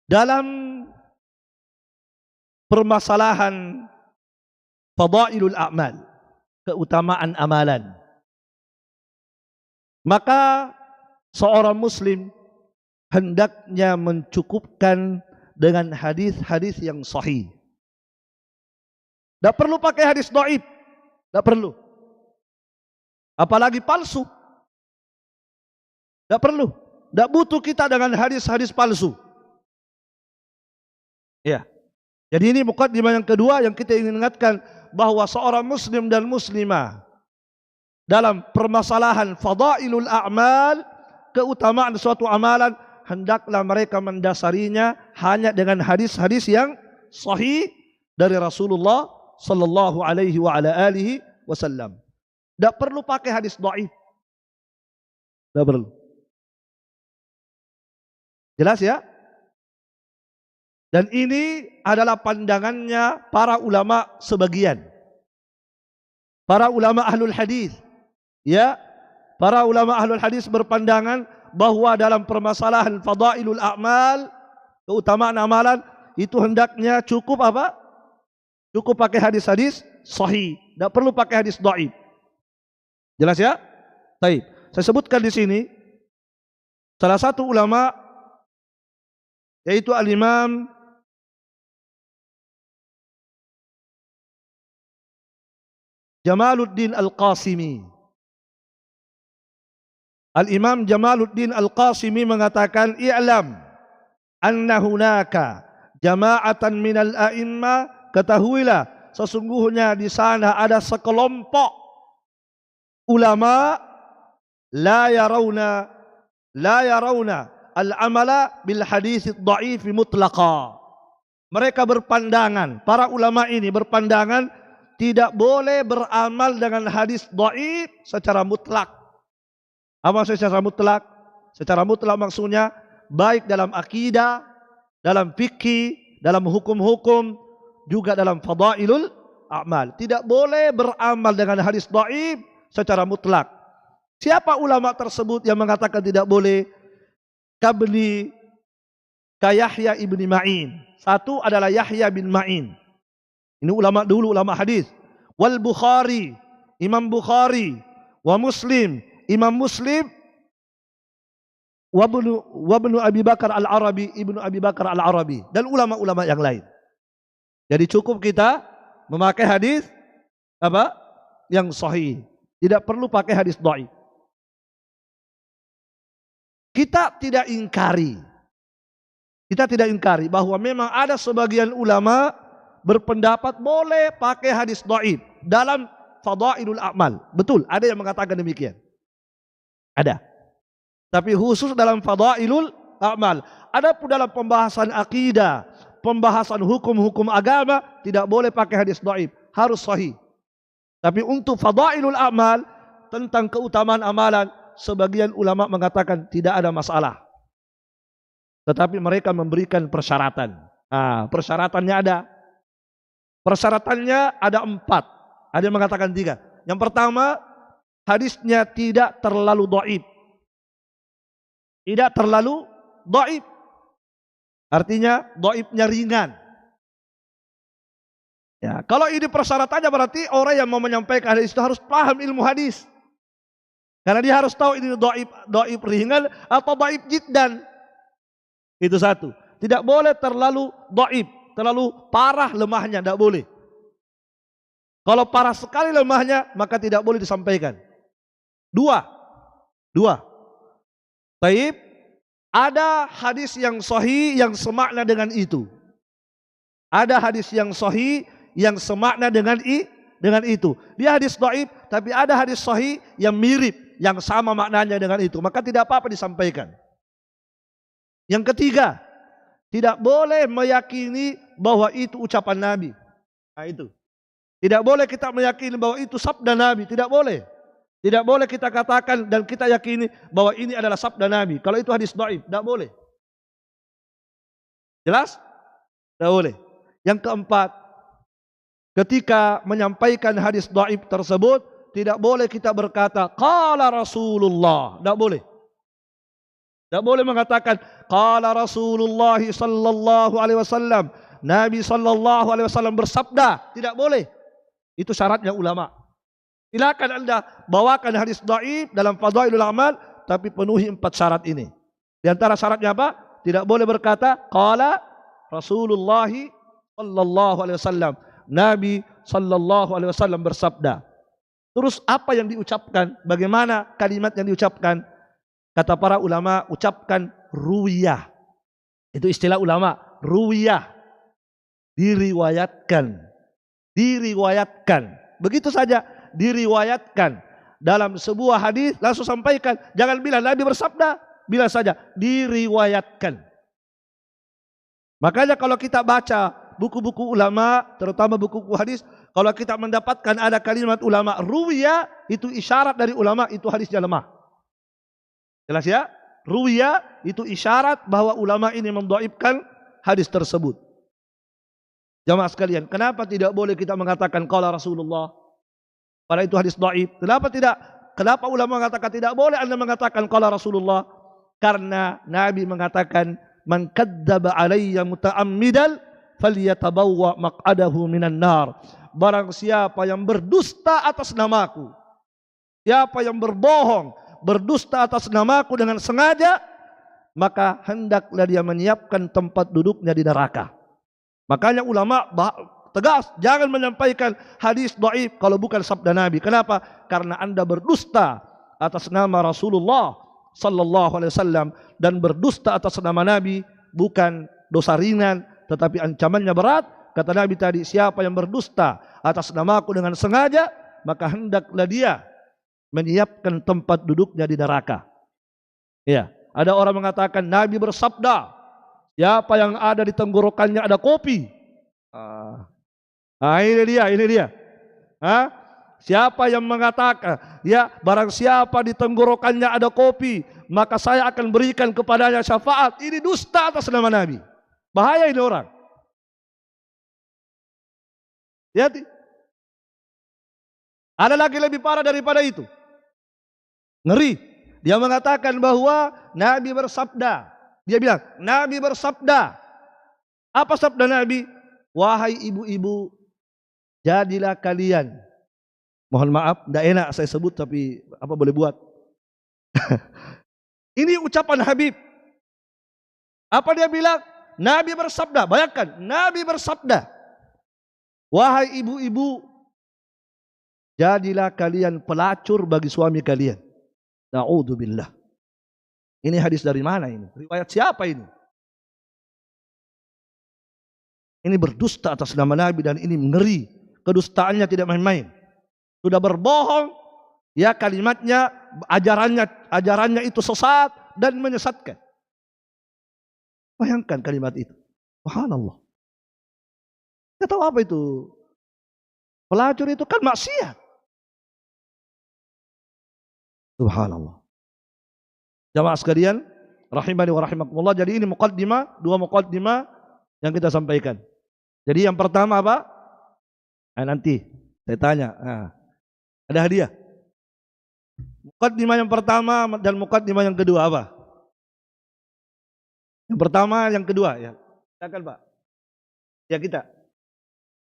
S1: dalam permasalahan fadailul a'mal, keutamaan amalan. Maka seorang muslim hendaknya mencukupkan dengan hadis-hadis yang sahih. Tidak perlu pakai hadis dhaif, tidak perlu. Apalagi palsu. Tidak perlu. Tidak butuh kita dengan hadis-hadis palsu. Ya. Jadi ini muqaddimah yang kedua yang kita ingin ingatkan, bahwa seorang muslim dan muslimah dalam permasalahan fadailul a'mal, keutamaan suatu amalan, hendaklah mereka mendasarinya hanya dengan hadis-hadis yang sahih dari Rasulullah sallallahu alaihi wa ala alihi wasallam. Tidak perlu pakai hadis dhaif. Tidak perlu. Jelas ya? Dan ini adalah pandangannya para ulama sebagian. Para ulama ahlul hadis. Ya, para ulama ahlul hadis berpandangan bahwa dalam permasalahan fadailul a'mal, keutamaan amalan, itu hendaknya cukup apa? Cukup pakai hadis-hadis sahih. Tidak perlu pakai hadis dhaif. Jelas ya? Baik. Saya sebutkan di sini salah satu ulama, yaitu Al-Imam Jamaluddin Al-Qasimi. Al-Imam Jamaluddin Al-Qasimi mengatakan, i'lam anna hunaka jama'atan minal a'imma, ketahuilah sesungguhnya di sana ada sekelompok ulama la yarawna al-amala bil hadits dhaif mutlaqa. Mereka berpandangan, para ulama ini berpandangan tidak boleh beramal dengan hadis dhaif secara mutlak. Apa secara mutlak? Secara mutlak maksudnya baik dalam akidah, dalam fikih, dalam hukum-hukum, juga dalam fadailul a'mal. Tidak boleh beramal dengan hadis dhaif secara mutlak. Siapa ulama tersebut yang mengatakan tidak boleh? Yahya ibni Ma'in. Satu adalah Yahya bin Ma'in. Ini ulama dulu, ulama hadis. Wal Bukhari, Imam Bukhari. Wa Muslim, Imam Muslim. Wabnu Abi Bakar Al-Arabi, Ibnu Abi Bakar Al-Arabi. Dan ulama-ulama yang lain. Jadi cukup kita memakai hadis apa? Yang sahih. Tidak perlu pakai hadis dhaif. Kita tidak ingkari bahwa memang ada sebagian ulama berpendapat boleh pakai hadis dhaif dalam fadailul a'mal. Betul, ada yang mengatakan demikian. Ada. Tapi khusus dalam fadailul a'mal. Adapun dalam pembahasan akidah, pembahasan hukum-hukum agama, tidak boleh pakai hadis dhaif, harus sahih. Tapi untuk fadailul a'mal, tentang keutamaan amalan, sebagian ulama mengatakan tidak ada masalah. Tetapi mereka memberikan persyaratan. Nah, persyaratannya ada. Persyaratannya ada 4. Ada yang mengatakan 3. Yang pertama, hadisnya tidak terlalu dhaif. Tidak terlalu dhaif. Artinya dhaifnya ringan. Ya, kalau ini persyaratannya berarti orang yang mau menyampaikan hadis itu harus paham ilmu hadis. Karena dia harus tahu ini dhaif ringan atau dhaif jiddan. Itu satu. Tidak boleh terlalu dhaif, terlalu parah lemahnya, tidak boleh. Kalau parah sekali lemahnya, maka tidak boleh disampaikan. 2. Taib, ada hadis yang sahih yang semakna dengan itu. Ada hadis yang sahih yang semakna dengan itu. Dia hadis dhaif, tapi ada hadis sahih yang mirip, yang sama maknanya dengan itu. Maka tidak apa-apa disampaikan. Yang ketiga, tidak boleh meyakini bahwa itu ucapan Nabi. Nah itu. Tidak boleh kita meyakini bahwa itu sabda Nabi. Tidak boleh. Tidak boleh kita katakan dan kita yakini bahwa ini adalah sabda Nabi. Kalau itu hadis dhaif, tidak boleh. Jelas? Tidak boleh. Yang keempat, ketika menyampaikan hadis dhaif tersebut, tidak boleh kita berkata, qala Rasulullah. Tidak boleh. Tidak boleh mengatakan qala Rasulullah sallallahu alaihi wasallam. Nabi sallallahu alaihi wasallam bersabda. Tidak boleh. Itu syaratnya ulama. Silakan Anda bawakan hadis dhaif dalam Fadhailul Amal, tapi penuhi 4 syarat ini. Di antara syaratnya apa? Tidak boleh berkata qala Rasulullah sallallahu alaihi wasallam. Nabi sallallahu alaihi wasallam bersabda. Terus apa yang diucapkan? Bagaimana kalimat yang diucapkan? Kata para ulama, ucapkan ruwiyah. Itu istilah ulama, ruwiyah. Diriwayatkan. Diriwayatkan. Begitu saja, diriwayatkan. Dalam sebuah hadis langsung sampaikan. Jangan bilang Nabi bersabda, bilang saja diriwayatkan. Makanya kalau kita baca buku-buku ulama, terutama buku-buku hadis, kalau kita mendapatkan ada kalimat ulama ruwiyah, itu isyarat dari ulama itu hadisnya lemah. Jelas ya? Ruwiyah itu isyarat bahwa ulama ini mendhaifkan hadis tersebut. Jamaah sekalian, kenapa tidak boleh kita mengatakan qala Rasulullah? Padahal itu hadis dhaif. Kenapa tidak? Kenapa ulama mengatakan tidak boleh Anda mengatakan qala Rasulullah? Karena Nabi mengatakan man kadzdzaba alayya muta'ammidan falyatabawwa maq'adahu minan nar. Barang siapa yang berdusta atas namaku, siapa yang berbohong, berdusta atas namaku dengan sengaja, maka hendaklah dia menyiapkan tempat duduknya di neraka. Makanya ulama tegas, jangan menyampaikan hadis dhaif kalau bukan sabda Nabi. Kenapa? Karena Anda berdusta atas nama Rasulullah sallallahu alaihi wasallam, dan berdusta atas nama Nabi bukan dosa ringan, tetapi ancamannya berat. Kata Nabi tadi, siapa yang berdusta atas namaku dengan sengaja, maka hendaklah dia menyiapkan tempat duduknya di neraka. Ya, ada orang mengatakan Nabi bersabda, siapa yang ada di tenggorokannya ada kopi. Ini dia. Siapa yang mengatakan, ya barang siapa di tenggorokannya ada kopi, maka saya akan berikan kepadanya syafaat. Ini dusta atas nama Nabi. Bahaya ini orang. Hati. Ada lagi lebih parah daripada itu. Ngeri. Dia mengatakan bahwa Nabi bersabda. Dia bilang, Nabi bersabda. Apa sabda Nabi? Wahai ibu-ibu, jadilah kalian. Mohon maaf, tidak enak saya sebut, tapi apa boleh buat. Ini ucapan Habib. Apa dia bilang? Nabi bersabda. Bayangkan, Nabi bersabda. Wahai ibu-ibu, jadilah kalian pelacur bagi suami kalian. Na'udzubillah. Ini hadis dari mana ini? Riwayat siapa ini? Ini berdusta atas nama Nabi dan ini ngeri. Kedustaannya tidak main-main. Sudah berbohong, ya kalimatnya, ajarannya itu sesat dan menyesatkan. Bayangkan kalimat itu. Subhanallah. Kita tahu apa itu? Pelacur itu kan maksiat. Subhanallah. Jamaah sekalian, rahimani wa rahimakumullah. Jadi ini muqaddimah, dua muqaddimah yang kita sampaikan. Jadi yang pertama apa? Nanti saya tanya. Ada hadiah. Muqaddimah yang pertama dan muqaddimah yang kedua apa? Yang pertama, yang kedua ya. Silakan Pak. Ya kita.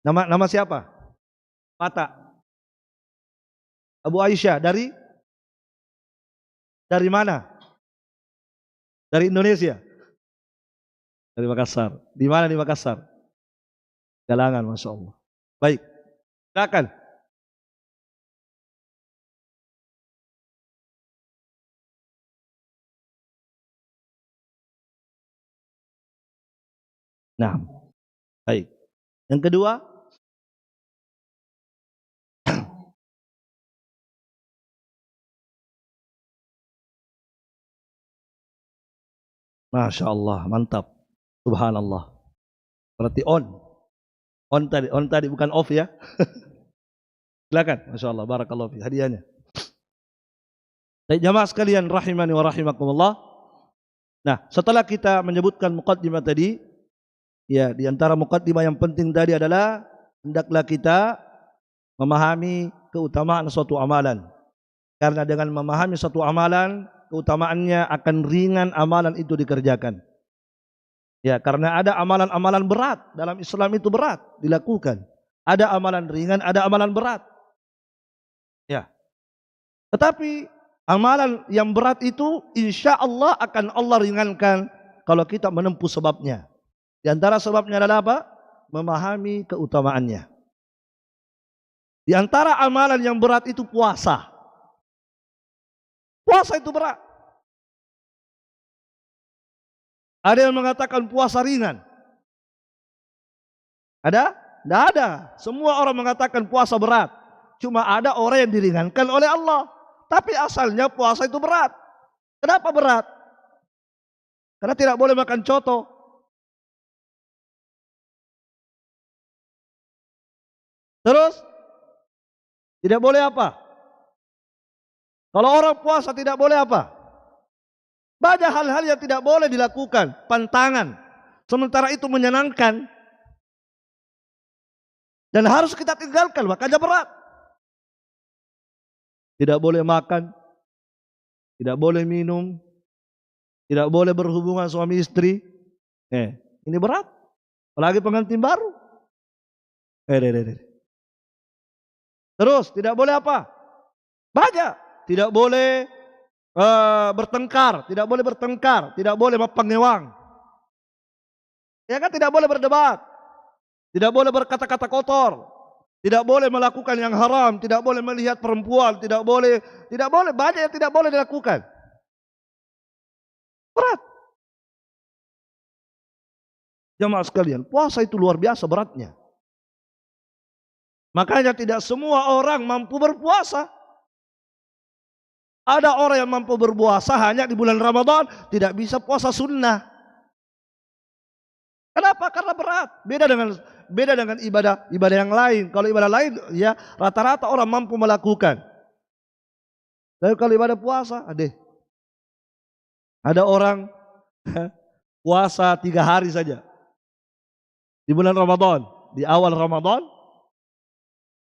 S1: Nama siapa? Mata. Abu Aisyah dari mana? Dari Indonesia. Dari Makassar. Di mana di Makassar? Galangan, Masya Allah. Baik. Silakan. Nah, baik. Yang kedua, Masya Allah, mantap. Subhanallah. Berarti on tadi bukan off ya. Silakan, Masya Allah, barakallahu fi hadiahnya. Baik jamaah sekalian rahimani wa rahimakumullah. Nah, setelah kita menyebutkan muqaddimah tadi, ya di antara muqaddimah yang penting tadi adalah hendaklah kita memahami keutamaan suatu amalan. Karena dengan memahami suatu amalan, keutamaannya akan ringan amalan itu dikerjakan. Ya, karena ada amalan-amalan berat dalam Islam itu berat dilakukan. Ada amalan ringan, ada amalan berat. Ya. Tetapi amalan yang berat itu insya Allah akan Allah ringankan kalau kita menempuh sebabnya. Di antara sebabnya adalah apa? Memahami keutamaannya. Di antara amalan yang berat itu puasa. Puasa itu berat. Ada yang mengatakan puasa ringan. Ada? Tidak ada. Semua orang mengatakan puasa berat. Cuma ada orang yang diringankan oleh Allah. Tapi asalnya puasa itu berat. Kenapa berat? Karena tidak boleh makan coto. Terus tidak boleh apa? Kalau orang puasa tidak boleh apa? Banyak hal-hal yang tidak boleh dilakukan, pantangan. Sementara itu menyenangkan. Dan harus kita tinggalkan, makanya berat. Tidak boleh makan, tidak boleh minum, tidak boleh berhubungan suami istri. Ini berat. Apalagi pengantin baru. Terus tidak boleh apa? Banyak. Tidak boleh bertengkar, tidak boleh bertengkar, tidak boleh pengewang. Ya kan, tidak boleh berdebat, tidak boleh berkata-kata kotor, tidak boleh melakukan yang haram, tidak boleh melihat perempuan, tidak boleh, banyak yang tidak boleh dilakukan. Berat. Jamaah sekalian, puasa itu luar biasa beratnya. Makanya tidak semua orang mampu berpuasa. Ada orang yang mampu berpuasa hanya di bulan Ramadan, tidak bisa puasa sunnah. Kenapa? Karena berat. Beda dengan ibadah yang lain. Kalau ibadah lain, ya rata-rata orang mampu melakukan. Tapi kalau ibadah puasa, ada orang puasa 3 hari saja di bulan Ramadan, di awal Ramadan,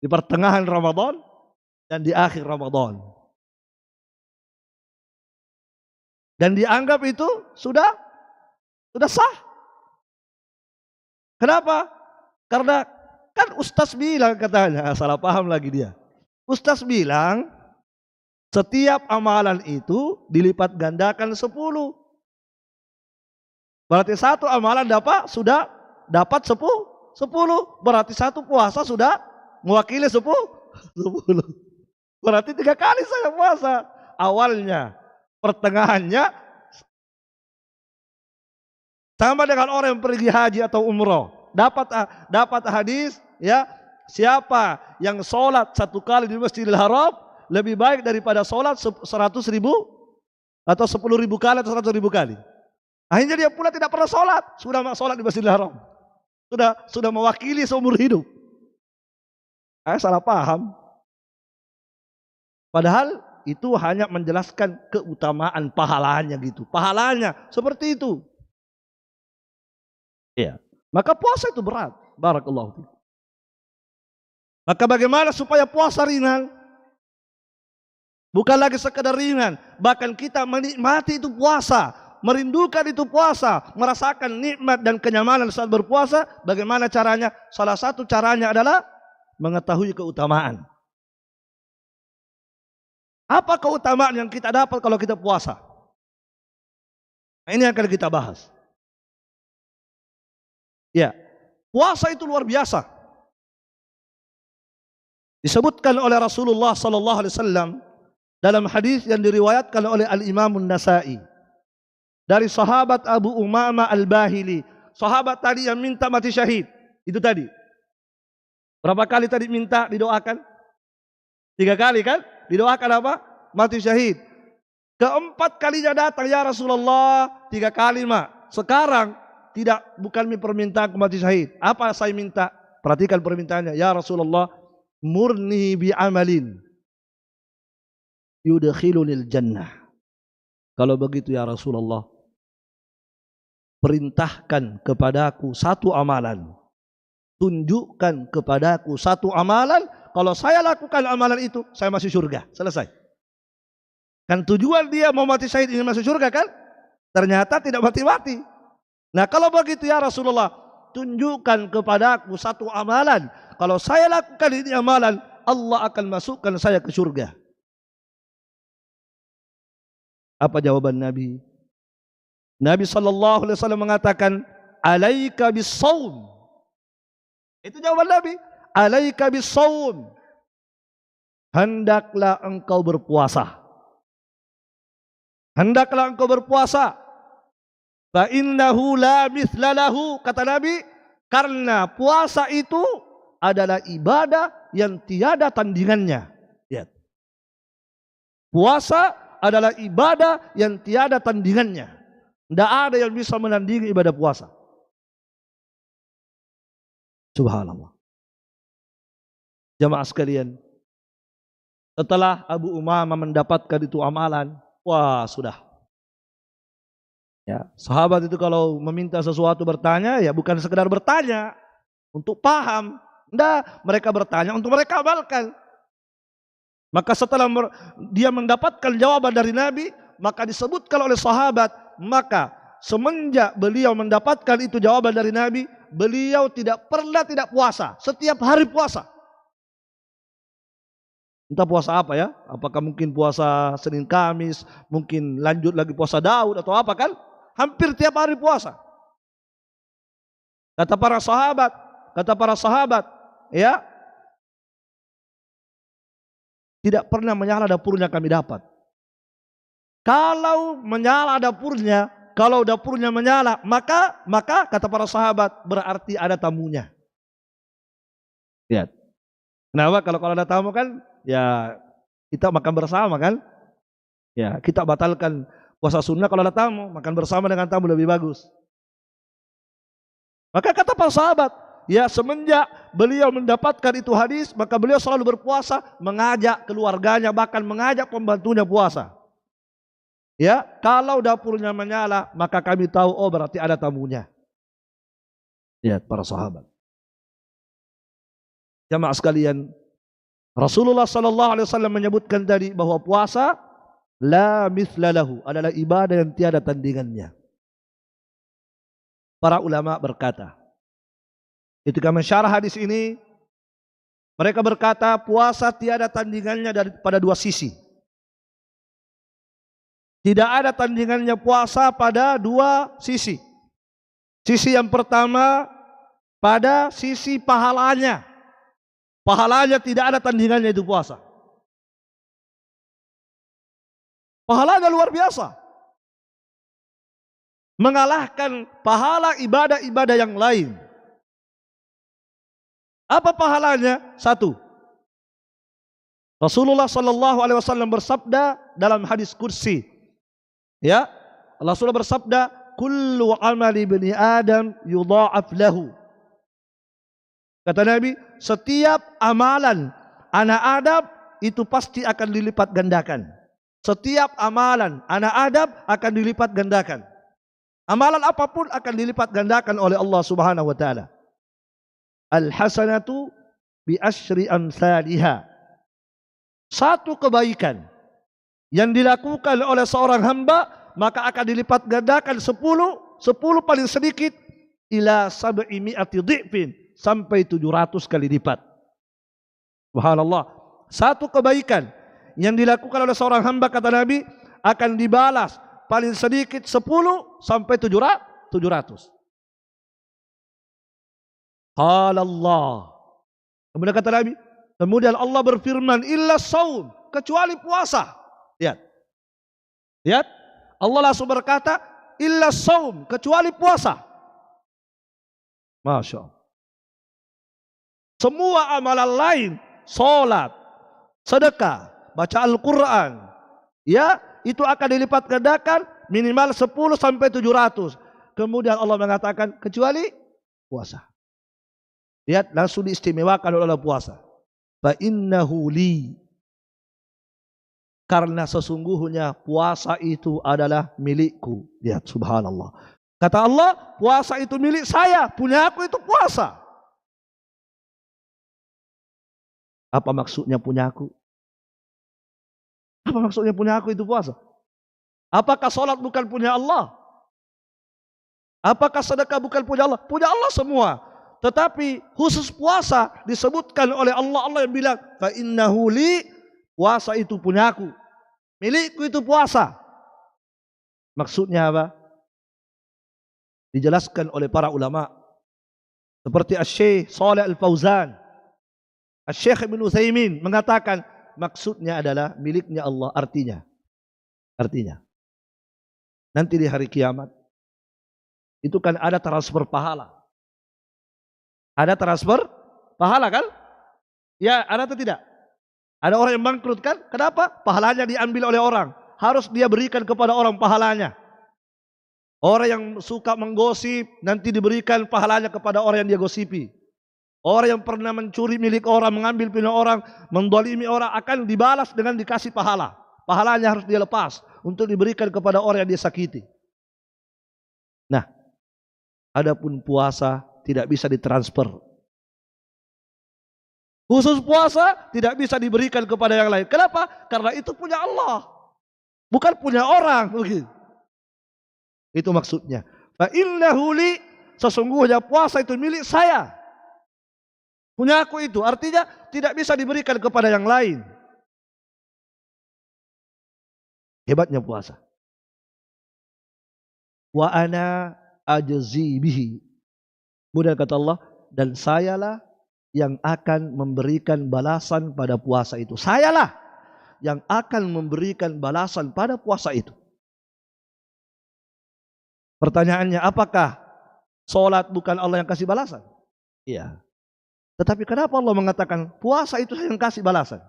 S1: di pertengahan Ramadan, dan di akhir Ramadan. Dan dianggap itu sudah sah. Kenapa? Karena kan Ustaz bilang, katanya, salah paham lagi dia. Ustaz bilang setiap amalan itu dilipat gandakan 10. Berarti satu amalan sudah dapat 10. Berarti satu puasa sudah mewakili 10. Berarti 3 kali saya puasa. Awalnya, pertengahannya, sama dengan orang yang pergi haji atau umroh. Dapat hadis, ya, siapa yang sholat 1 kali di Masjidil Haram lebih baik daripada sholat 100.000 atau 10.000 kali atau 100.000 kali. Akhirnya dia pula tidak pernah sholat, sudah sholat di Masjidil Haram, sudah mewakili seumur hidup. Salah paham. Padahal itu hanya menjelaskan keutamaan pahalanya gitu. Pahalanya seperti itu. Iya. Maka puasa itu berat. Barakallahu fiik. Maka bagaimana supaya puasa ringan? Bukan lagi sekedar ringan, bahkan kita menikmati itu puasa, merindukan itu puasa, merasakan nikmat dan kenyamanan saat berpuasa. Bagaimana caranya? Salah satu caranya adalah mengetahui keutamaan. Apa keutamaan yang kita dapat kalau kita puasa? Nah, ini akan kita bahas. Ya, puasa itu luar biasa. Disebutkan oleh Rasulullah sallallahu alaihi wasallam dalam hadis yang diriwayatkan oleh Al-Imam An-Nasa'i dari sahabat Abu Umamah Al-Bahili, sahabat tadi yang minta mati syahid. Itu tadi. Berapa kali tadi minta didoakan? 3 kali kan? Didoakan apa? Mati syahid. Keempat kalinya datang, ya Rasulullah, 3 kali mak. Sekarang tidak, bukan permintaan mati syahid. Apa saya minta? Perhatikan permintaannya. Ya Rasulullah, murni bi amalin yudkhilunil jannah. Kalau begitu ya Rasulullah, perintahkan kepadaku satu amalan. Tunjukkan kepadaku satu amalan. Kalau saya lakukan amalan itu, saya masuk surga. Selesai. Kan tujuan dia mau mati syahid ingin masuk surga kan? Ternyata tidak mati-mati. Nah kalau begitu ya Rasulullah, tunjukkan kepadaku satu amalan. Kalau saya lakukan ini amalan, Allah akan masukkan saya ke surga. Apa jawaban Nabi? Nabi SAW mengatakan, alaika bis-shaum. Itu jawaban Nabi. Alaika bis-shaum. Hendaklah engkau berpuasa. Hendaklah engkau berpuasa. Fa innahu la mithla lahu, kata Nabi, karena puasa itu adalah ibadah yang tiada tandingannya. Lihat. Puasa adalah ibadah yang tiada tandingannya. Tidak ada yang bisa menandingi ibadah puasa. Subhanallah. Jamaah sekalian, setelah Abu Umamah mendapatkan itu amalan, wah sudah. Ya, sahabat itu kalau meminta sesuatu bertanya, ya bukan sekedar bertanya untuk paham. Tidak, mereka bertanya untuk mereka amalkan. Maka setelah dia mendapatkan jawaban dari Nabi, maka disebutkan oleh sahabat, maka semenjak beliau mendapatkan itu jawaban dari Nabi, beliau tidak pernah tidak puasa, setiap hari puasa. Entah puasa apa ya, apakah mungkin puasa Senin Kamis, mungkin lanjut lagi puasa Daud atau apa kan? Hampir tiap hari puasa. Kata para sahabat, ya, tidak pernah menyala dapurnya kami dapat. Kalau menyala dapurnya, kalau dapurnya menyala, maka kata para sahabat berarti ada tamunya. Lihat. Kenapa? Kalau ada tamu kan, ya kita makan bersama kan? Ya, kita batalkan puasa sunnah kalau ada tamu, makan bersama dengan tamu lebih bagus. Maka kata para sahabat, ya semenjak beliau mendapatkan itu hadis, maka beliau selalu berpuasa, mengajak keluarganya, bahkan mengajak pembantunya puasa. Ya, kalau dapurnya menyala, maka kami tahu, oh berarti ada tamunya. Ya, para sahabat. Jamaah sekalian, Rasulullah SAW menyebutkan tadi bahwa puasa la mithla lahu, adalah ibadah yang tiada tandingannya. Para ulama berkata, ketika mensyarah hadis ini, mereka berkata puasa tiada tandingannya pada 2 sisi. Tidak ada tandingannya puasa pada 2 sisi. Sisi yang pertama pada sisi pahalanya. Pahalanya tidak ada tandingannya itu puasa. Pahalanya luar biasa. Mengalahkan pahala ibadah-ibadah yang lain. Apa pahalanya? 1. Rasulullah SAW bersabda dalam hadis kursi. Ya, Rasulullah bersabda, kullu amali bani Adam yudha'af lahu. Kata Nabi, setiap amalan anak Adam itu pasti akan dilipat gandakan. Setiap amalan anak Adam akan dilipat gandakan. Amalan apapun akan dilipat gandakan oleh Allah Subhanahu wa taala. Al-hasanatu bi asyri amsalihha. Satu kebaikan yang dilakukan oleh seorang hamba maka akan dilipat gandakan 10 paling sedikit ila 700 dhifin, sampai 700 kali lipat. Subhanallah. Satu kebaikan yang dilakukan oleh seorang hamba, kata Nabi, akan dibalas paling sedikit 10 sampai 700. Qala Allah. Kemudian kata Nabi, kemudian Allah berfirman, illa saum, kecuali puasa. Lihat. Lihat. Allah langsung berkata, illa saum, kecuali puasa. Masya Allah. Semua amalan lain, sholat, sedekah, baca Al-Quran, ya, itu akan dilipat gandakan minimal 10 sampai 700. Kemudian Allah mengatakan, kecuali puasa. Lihat, langsung diistimewakan oleh puasa. Fa innahu li, karena sesungguhnya puasa itu adalah milikku. Lihat, subhanallah. Kata Allah, puasa itu milik saya, punya aku itu puasa. Apa maksudnya punya aku? Apa maksudnya punya aku itu puasa? Apakah sholat bukan punya Allah? Apakah sedekah bukan punya Allah? Punya Allah semua. Tetapi khusus puasa disebutkan oleh Allah. Allah yang bilang, fa innahu li, puasa itu punya aku, milikku itu puasa. Maksudnya apa? Dijelaskan oleh para ulama seperti Asy-Syaikh Shalih Al-Fauzan, Asy-Syaikh Ibnu Utsaimin mengatakan maksudnya adalah miliknya Allah. Artinya nanti di hari kiamat itu kan ada transfer pahala. Ada transfer pahala kan? Ya, ada atau tidak? Ada orang yang bangkrut kan? Kenapa? Pahalanya diambil oleh orang. Harus dia berikan kepada orang pahalanya. Orang yang suka menggosip nanti diberikan pahalanya kepada orang yang dia gosipi. Orang yang pernah mencuri milik orang, mengambil punya orang, mendolimi orang akan dibalas dengan dikasih pahala. Pahalanya harus dia lepas untuk diberikan kepada orang yang dia sakiti. Nah, adapun puasa tidak bisa ditransfer. Khusus puasa tidak bisa diberikan kepada yang lain. Kenapa? Karena itu punya Allah, bukan punya orang. Itu maksudnya. Fa innahu li, sesungguhnya puasa itu milik saya, punya aku itu. Artinya tidak bisa diberikan kepada yang lain. Hebatnya puasa. Wa ana ajzi bihi. Kemudian kata Allah, dan sayalah yang akan memberikan balasan pada puasa itu. Sayalah yang akan memberikan balasan pada puasa itu. Pertanyaannya, apakah sholat bukan Allah yang kasih balasan? Iya. Tetapi kenapa Allah mengatakan puasa itu yang kasih balasan?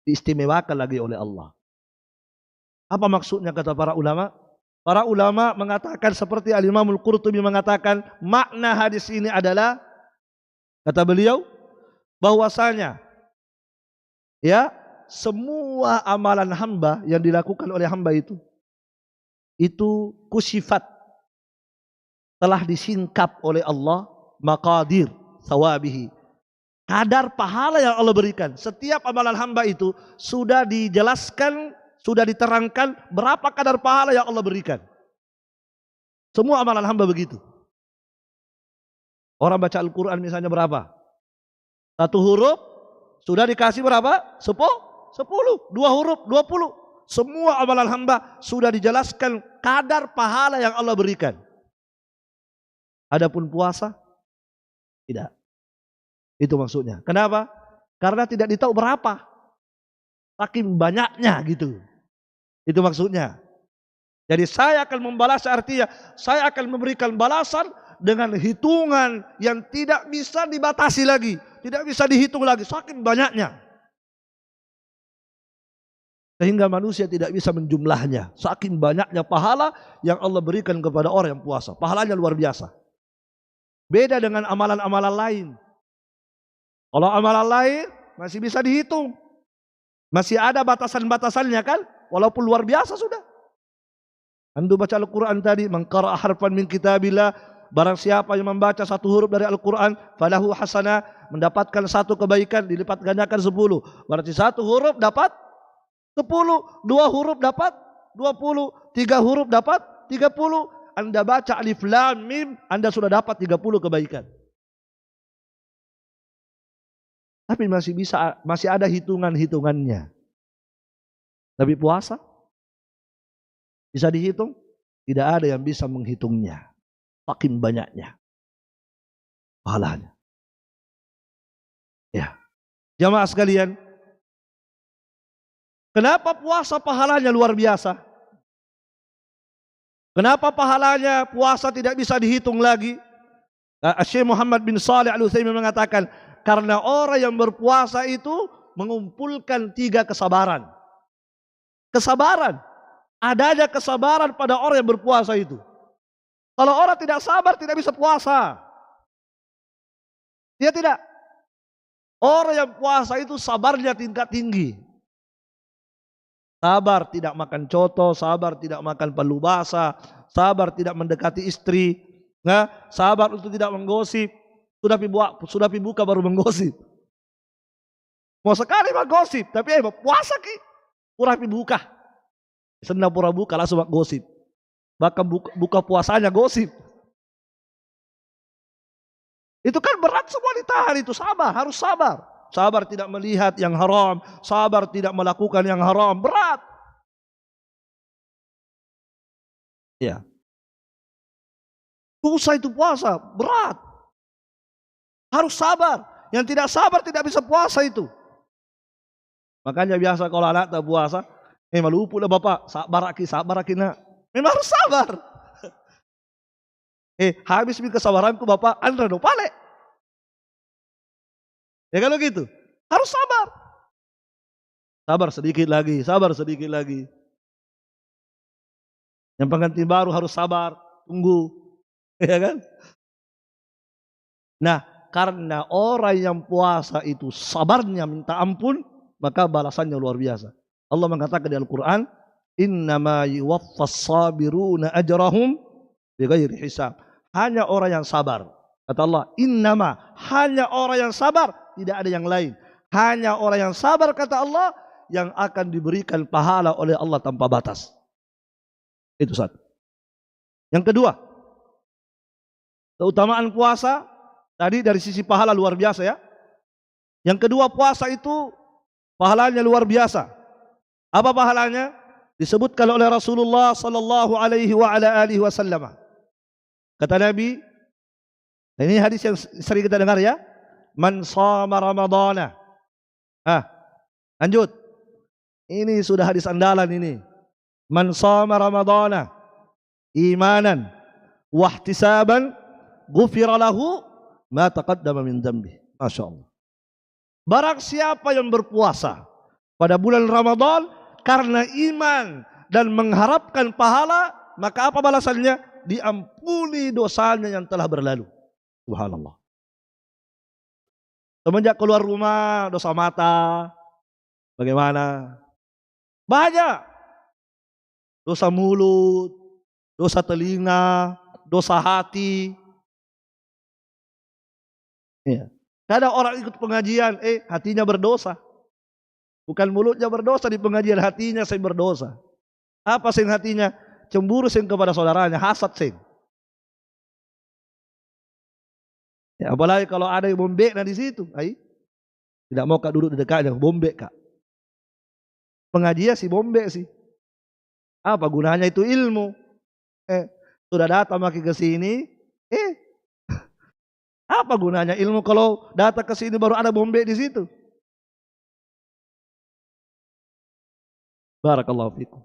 S1: Diistimewakan lagi oleh Allah. Apa maksudnya kata para ulama? Para ulama mengatakan seperti Al-Imam Al-Qurtubi mengatakan, makna hadis ini adalah, kata beliau, bahwasanya ya, semua amalan hamba yang dilakukan oleh hamba itu kusifat, telah disingkap oleh Allah maqadir thawabihi, kadar pahala yang Allah berikan. Setiap amalan hamba itu sudah dijelaskan, sudah diterangkan berapa kadar pahala yang Allah berikan. Semua amalan hamba begitu. Orang baca Al-Quran misalnya berapa? 1 huruf sudah dikasih berapa? 10. 2 huruf 20. Semua amalan hamba sudah dijelaskan kadar pahala yang Allah berikan. Adapun puasa tidak. Itu maksudnya. Kenapa? Karena tidak ditahu berapa. Saking banyaknya gitu. Itu maksudnya. Jadi saya akan membalas, artinya saya akan memberikan balasan dengan hitungan yang tidak bisa dibatasi lagi, tidak bisa dihitung lagi, saking banyaknya. Sehingga manusia tidak bisa menjumlahnya. Saking banyaknya pahala yang Allah berikan kepada orang yang puasa. Pahalanya luar biasa. Beda dengan amalan-amalan lain. Kalau amalan lain masih bisa dihitung. Masih ada batasan-batasannya kan? Walaupun luar biasa sudah. Antum baca Al-Quran tadi, man qara'a harfan min kitabillah, barang siapa yang membaca satu huruf dari Al-Quran, falahu hasanah, mendapatkan satu kebaikan, dilipat gandakan 10. Berarti satu huruf dapat 10, dua huruf dapat 20, tiga huruf dapat 30. Anda baca alif lam mim, Anda sudah dapat 30 kebaikan. Tapi masih ada hitungan-hitungannya. Tapi puasa bisa dihitung? Tidak ada yang bisa menghitungnya. Saking banyaknya pahalanya. Ya, jamaah sekalian, kenapa puasa pahalanya luar biasa? Kenapa pahalanya puasa tidak bisa dihitung lagi? Syekh Muhammad bin Shalih Al-Utsaimin mengatakan, karena orang yang berpuasa itu mengumpulkan 3 kesabaran. Kesabaran. Adanya kesabaran pada orang yang berpuasa itu. Kalau orang tidak sabar tidak bisa puasa. Dia tidak. Orang yang puasa itu sabarnya tingkat tinggi. Sabar tidak makan coto, sabar tidak makan palu basah, sabar tidak mendekati istri, sabar untuk tidak menggosip. Sudah buka baru menggosip. Mau sekali menggosip, tapi puasa ki pura buka. Senang pura buka langsung gosip. Bahkan buka puasanya gosip. Itu kan berat semua ditahan itu, sabar, harus sabar. Sabar tidak melihat yang haram, sabar tidak melakukan yang haram, berat. Ya. Susah itu puasa, berat. Harus sabar. Yang tidak sabar tidak bisa puasa itu. Makanya biasa kalau anak tak puasa, malupu lah bapak, sabar aki nak. Memang harus sabar. Habis kesabaranku bapak, Andra no pale. Ya kalau gitu, harus sabar. Sabar sedikit lagi, sabar sedikit lagi. Yang pengantin baru harus sabar, tunggu. Ya kan? Nah, karena orang yang puasa itu sabarnya minta ampun, maka balasannya luar biasa. Allah mengatakan di Al-Quran, innama yuwaffas sabiruna ajrahum bighairi hisab. Hanya orang yang sabar. Kata Allah, innama, hanya orang yang sabar, tidak ada yang lain. Hanya orang yang sabar, kata Allah, yang akan diberikan pahala oleh Allah tanpa batas. Itu satu. Yang kedua, keutamaan puasa tadi dari sisi pahala luar biasa ya. Yang kedua, puasa itu pahalanya luar biasa. Apa pahalanya? Disebutkan oleh Rasulullah sallallahu alaihi wasallam. Kata Nabi, ini hadis yang sering kita dengar ya. Man shama Ramadana. Lanjut. Ini sudah hadis andalan ini. Man shama Ramadana imanan wa ihtisaban ghufira lahu ma taqaddama min dzambi. Masyaallah. Barang siapa yang berpuasa pada bulan Ramadan karena iman dan mengharapkan pahala, maka apa balasannya? Diampuni dosanya yang telah berlalu. Subhanallah. Semenjak keluar rumah, dosa mata, bagaimana? Banyak. Dosa mulut, dosa telinga, dosa hati. Ya. Kadang orang ikut pengajian, hatinya berdosa. Bukan mulutnya berdosa di pengajian, hatinya sing berdosa. Apa sing hatinya? Cemburu sing kepada saudaranya, hasad sing. Ya, apalagi kalau ada yang bombek di situ, tidak mau kak duduk di dekatnya, bombek kak. Pengajian sih bombek sih. Apa gunanya itu ilmu? Sudah datang makin ke sini, apa gunanya ilmu kalau datang ke sini baru ada bombek di situ? Barakallahu fikum.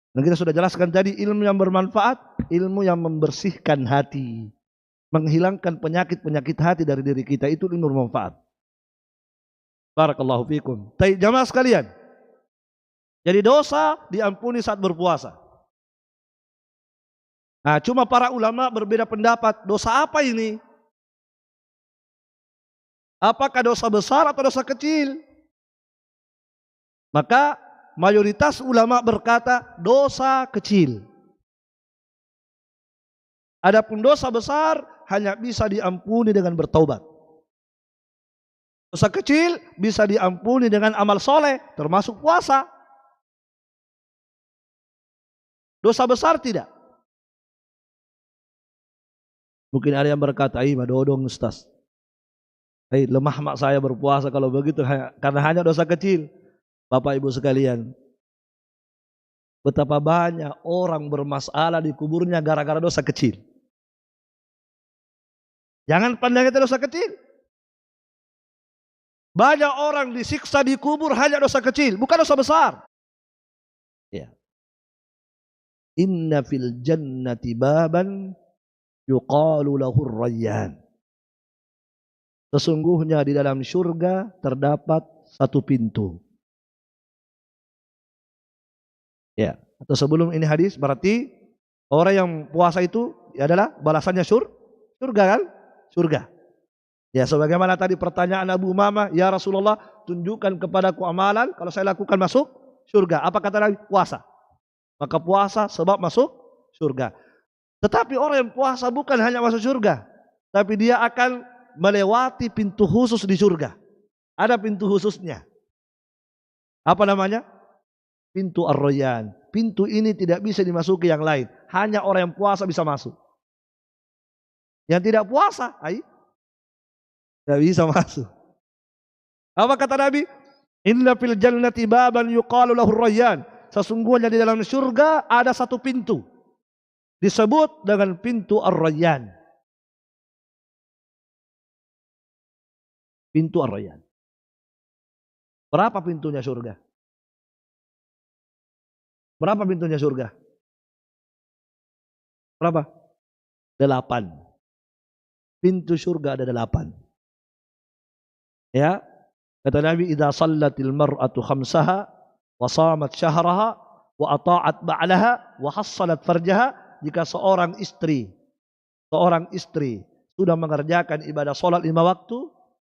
S1: Dan kita sudah jelaskan tadi, ilmu yang bermanfaat, ilmu yang membersihkan hati, menghilangkan penyakit-penyakit hati dari diri kita, itu ilmu bermanfaat. Barakallahu fikum. Jamaah sekalian, jadi dosa diampuni saat berpuasa. Nah, cuma para ulama berbeda pendapat, dosa apa ini? Apakah dosa besar atau dosa kecil? Maka mayoritas ulama berkata dosa kecil. Adapun dosa besar hanya bisa diampuni dengan bertaubat. Dosa kecil bisa diampuni dengan amal soleh, termasuk puasa. Dosa besar tidak. Mungkin ada yang berkata, "Ih, madodong Ustaz. Lemah mak saya berpuasa kalau begitu karena hanya dosa kecil." Bapak Ibu sekalian, betapa banyak orang bermasalah di kuburnya gara-gara dosa kecil. Jangan pandang itu dosa kecil. Banyak orang disiksa di kubur hanya dosa kecil, bukan dosa besar. Ya. Inna fil jannati baban yuqalu lahur rayyan. Sesungguhnya di dalam surga terdapat satu pintu. Ya, atau sebelum ini hadis berarti orang yang puasa itu adalah balasannya surga kan? Surga. Ya, sebagaimana tadi pertanyaan Abu Umamah, "Ya Rasulullah, tunjukkan kepadaku amalan kalau saya lakukan masuk surga." Apa kata Nabi? Puasa. Maka puasa sebab masuk surga. Tetapi orang yang puasa bukan hanya masuk surga, tapi dia akan melewati pintu khusus di surga. Ada pintu khususnya. Apa namanya? Pintu Ar-Rayyan. Pintu ini tidak bisa dimasuki yang lain. Hanya orang yang puasa bisa masuk. Yang tidak puasa, tidak bisa masuk. Apa kata Nabi? Inna fil jannati baban yuqalu lahur Rayyan. Sesungguhnya di dalam surga ada satu pintu. Disebut dengan pintu Ar-Rayyan. Pintu Ar-Rayyan. Berapa pintunya surga? Berapa pintunya surga? Berapa? 8. Pintu surga ada 8. Ya, kata Nabi, "Idza shallatil mar'atu khamsaha wa shamat syahraha wa ata'at ba'laha wa hassalat farjaha." Jika seorang istri sudah mengerjakan ibadah salat 5 waktu,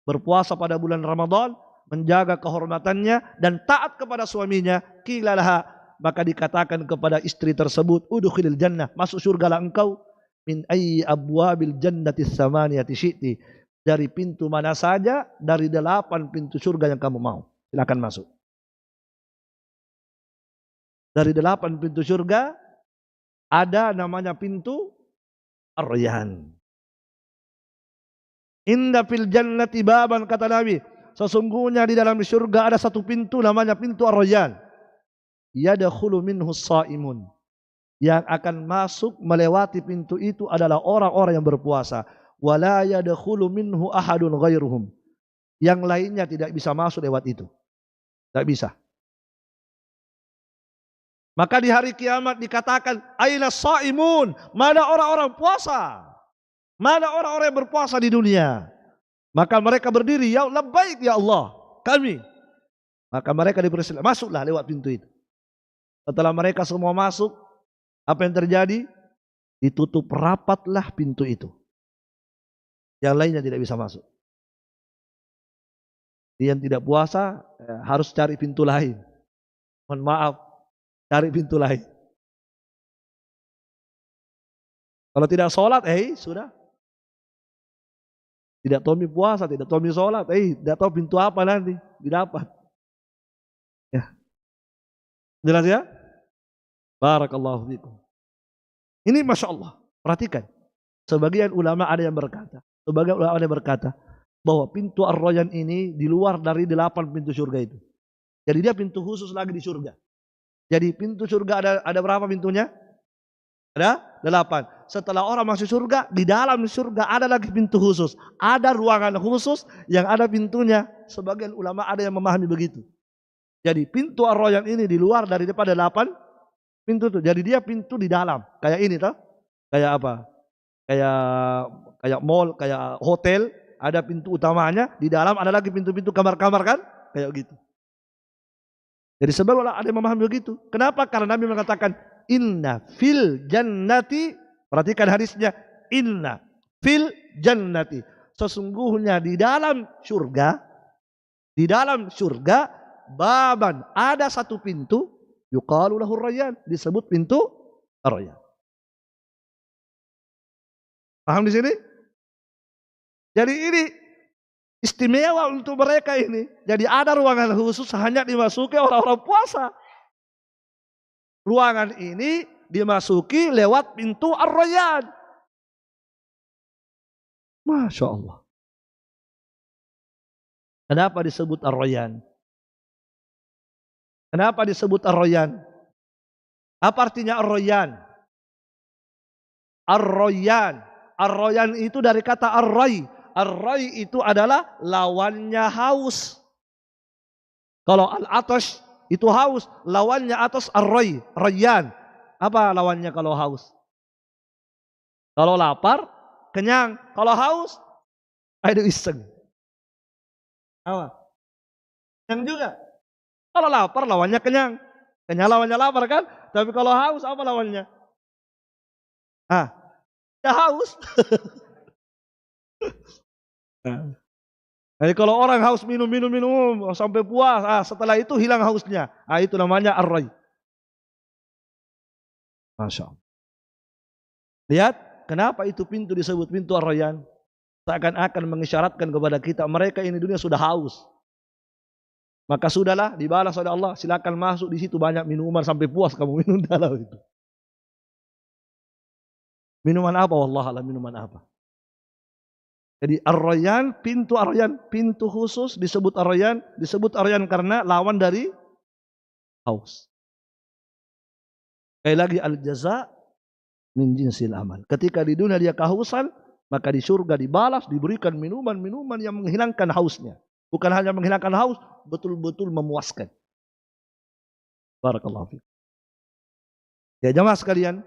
S1: berpuasa pada bulan Ramadan, menjaga kehormatannya dan taat kepada suaminya, qilalaha, maka dikatakan kepada istri tersebut, "Udkhilil jannah," masuk surgalah engkau, "min ayyi abwabil jannati tsamaniyati syi'ti," dari pintu mana saja dari 8 pintu surga yang kamu mau, silakan masuk. Dari 8 pintu surga ada namanya pintu Ar-Rayyan. Inna fil jannati baban, kata Nabi, sesungguhnya di dalam surga ada satu pintu namanya pintu Ar-Rayyan. Yadkhulu minhu shaimun. Yang akan masuk melewati pintu itu adalah orang-orang yang berpuasa. Wala yadkhulu minhu ahadun ghairuhum. Yang lainnya tidak bisa masuk lewat itu. Tidak bisa. Maka di hari kiamat dikatakan, "Aina shaimun?" Mana orang-orang puasa? Mana orang-orang yang berpuasa di dunia? Maka mereka berdiri, "Ya labbaik ya Allah, kami." Maka mereka dipersilakan, masuklah lewat pintu itu. Setelah mereka semua masuk, apa yang terjadi? Ditutup rapatlah pintu itu. Yang lainnya tidak bisa masuk. Yang tidak puasa harus cari pintu lain. Mohon maaf, cari pintu lain. Kalau tidak sholat, sudah. Tidak tahu puasa, tidak tahu sholat, tidak tahu pintu apa nanti didapat. Ya. Jelas ya? Barakallahu fikum. Ini Masya Allah, perhatikan. Sebagian ulama ada yang berkata, bahwa pintu Ar-Rayyan ini di luar dari 8 pintu surga itu. Jadi dia pintu khusus lagi di surga. Jadi pintu surga ada berapa pintunya? Ada 8. Setelah orang masuk surga, di dalam surga ada lagi pintu khusus. Ada ruangan khusus yang ada pintunya. Sebagian ulama ada yang memahami begitu. Jadi pintu Ar-Rayyan ini di luar daripada 8 pintu itu. Jadi dia pintu di dalam. Kayak ini toh. Kayak apa? Kayak mall, kayak hotel. Ada pintu utamanya. Di dalam ada lagi pintu-pintu kamar-kamar kan? Kayak gitu. Jadi sebagian ada yang memahami begitu. Kenapa? Karena Nabi mengatakan, "Inna fil jannati." Perhatikan hadisnya. Inna fil jannati. Sesungguhnya di dalam surga baban, ada satu pintu, yuqalu lahu Rayyan, disebut pintu Ar-Rayyan. Paham di sini? Jadi ini istimewa untuk mereka ini. Jadi ada ruangan khusus hanya dimasuki orang-orang puasa. Ruangan ini dimasuki lewat pintu Ar-Rayyan. Masya Allah. Kenapa disebut Ar-Rayyan? Kenapa disebut Ar-Rayyan? Apa artinya Ar-Rayyan? Ar-Rayyan. Ar-Rayyan itu dari kata Ar-Ray. Ar-Ray itu adalah lawannya haus. Kalau Al-Atash itu haus, lawannya atas Ar-Ray, Rayyan. Apa lawannya kalau haus? Kalau lapar, kenyang. Kalau haus, aduh iseng. Apa? Kenyang juga. Kalau lapar lawannya kenyang. Kenyang lawannya lapar kan? Tapi kalau haus apa lawannya? Ya haus. Jadi kalau orang haus minum sampai puas, setelah itu hilang hausnya. Itu namanya Ar-Ray. Masya Allah. Lihat, kenapa itu pintu disebut pintu Ar-Rayyan? Seakan-akan mengisyaratkan kepada kita, mereka ini dunia sudah haus. Maka sudahlah, dibalas oleh Allah, silakan masuk di situ banyak minuman sampai puas kamu minum dalam itu. Minuman apa? Wallahualam, minuman apa? Jadi Ar-Rayyan, pintu Ar-Rayyan, pintu khusus disebut Ar-Rayyan, disebut Ar-Rayyan karena lawan dari haus. Sekali lagi, al-jaza min jinsil amal. Ketika di dunia dia kehausan, maka di surga dibalas, diberikan minuman-minuman yang menghilangkan hausnya. Bukan hanya menghilangkan haus, betul-betul memuaskan. Barakallahu fiik. Ya jamaah sekalian,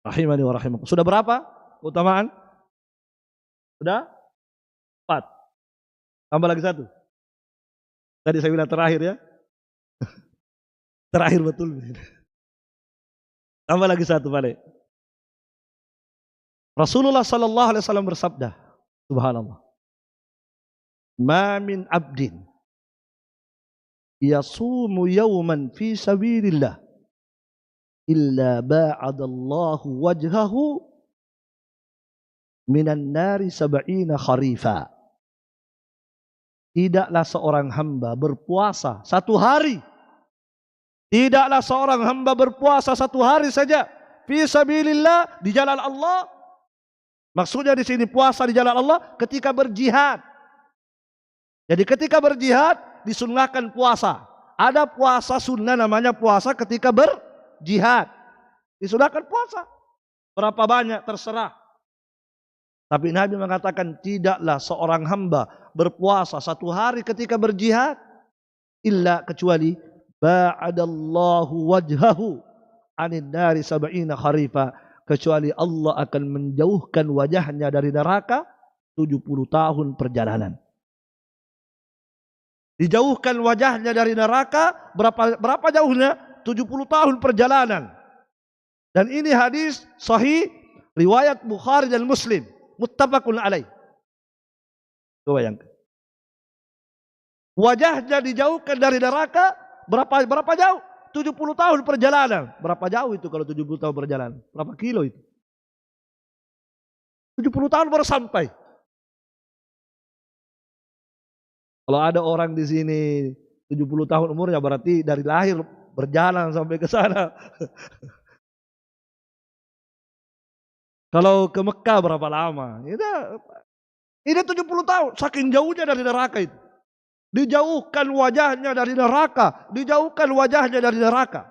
S1: rahimani wa rahimakum. Sudah berapa keutamaan? Sudah? 4. Tambah lagi 1. Tadi saya bilang terakhir ya. Terakhir betul. Tambah lagi 1 balik. Rasulullah sallallahu alaihi wasallam bersabda, subhanallah. Ma min abdin yasumu yawman fi sabilillah illa ba'adallahu wajhahu minan nari sab'ina kharifa. Tidaklah seorang hamba berpuasa 1 hari. Tidaklah seorang hamba berpuasa 1 hari saja fi sabilillah, di jalan Allah. Maksudnya di sini puasa di jalan Allah ketika berjihad. Jadi ketika berjihad disunnahkan puasa. Ada puasa sunnah namanya puasa ketika berjihad. Disunnahkan puasa. Berapa banyak terserah. Tapi Nabi mengatakan tidaklah seorang hamba berpuasa 1 hari ketika berjihad illa kecuali ba'adallahu wajhahu anin nari sab'ina kharifa, kecuali Allah akan menjauhkan wajahnya dari neraka 70 tahun perjalanan. Dijauhkan wajahnya dari neraka berapa jauhnya? 70 tahun perjalanan. Dan ini hadis sahih riwayat Bukhari dan Muslim. Muttafaqun alaih. Coba yang wajahnya dijauhkan dari neraka berapa jauh? 70 tahun perjalanan. Berapa jauh itu kalau 70 tahun perjalanan? Berapa kilo itu? 70 tahun baru sampai. Kalau ada orang di sini 70 tahun umurnya berarti dari lahir berjalan sampai ke sana. Kalau ke Mekah berapa lama? Ini 70 tahun, saking jauhnya dari neraka itu. Dijauhkan wajahnya dari neraka, dijauhkan wajahnya dari neraka.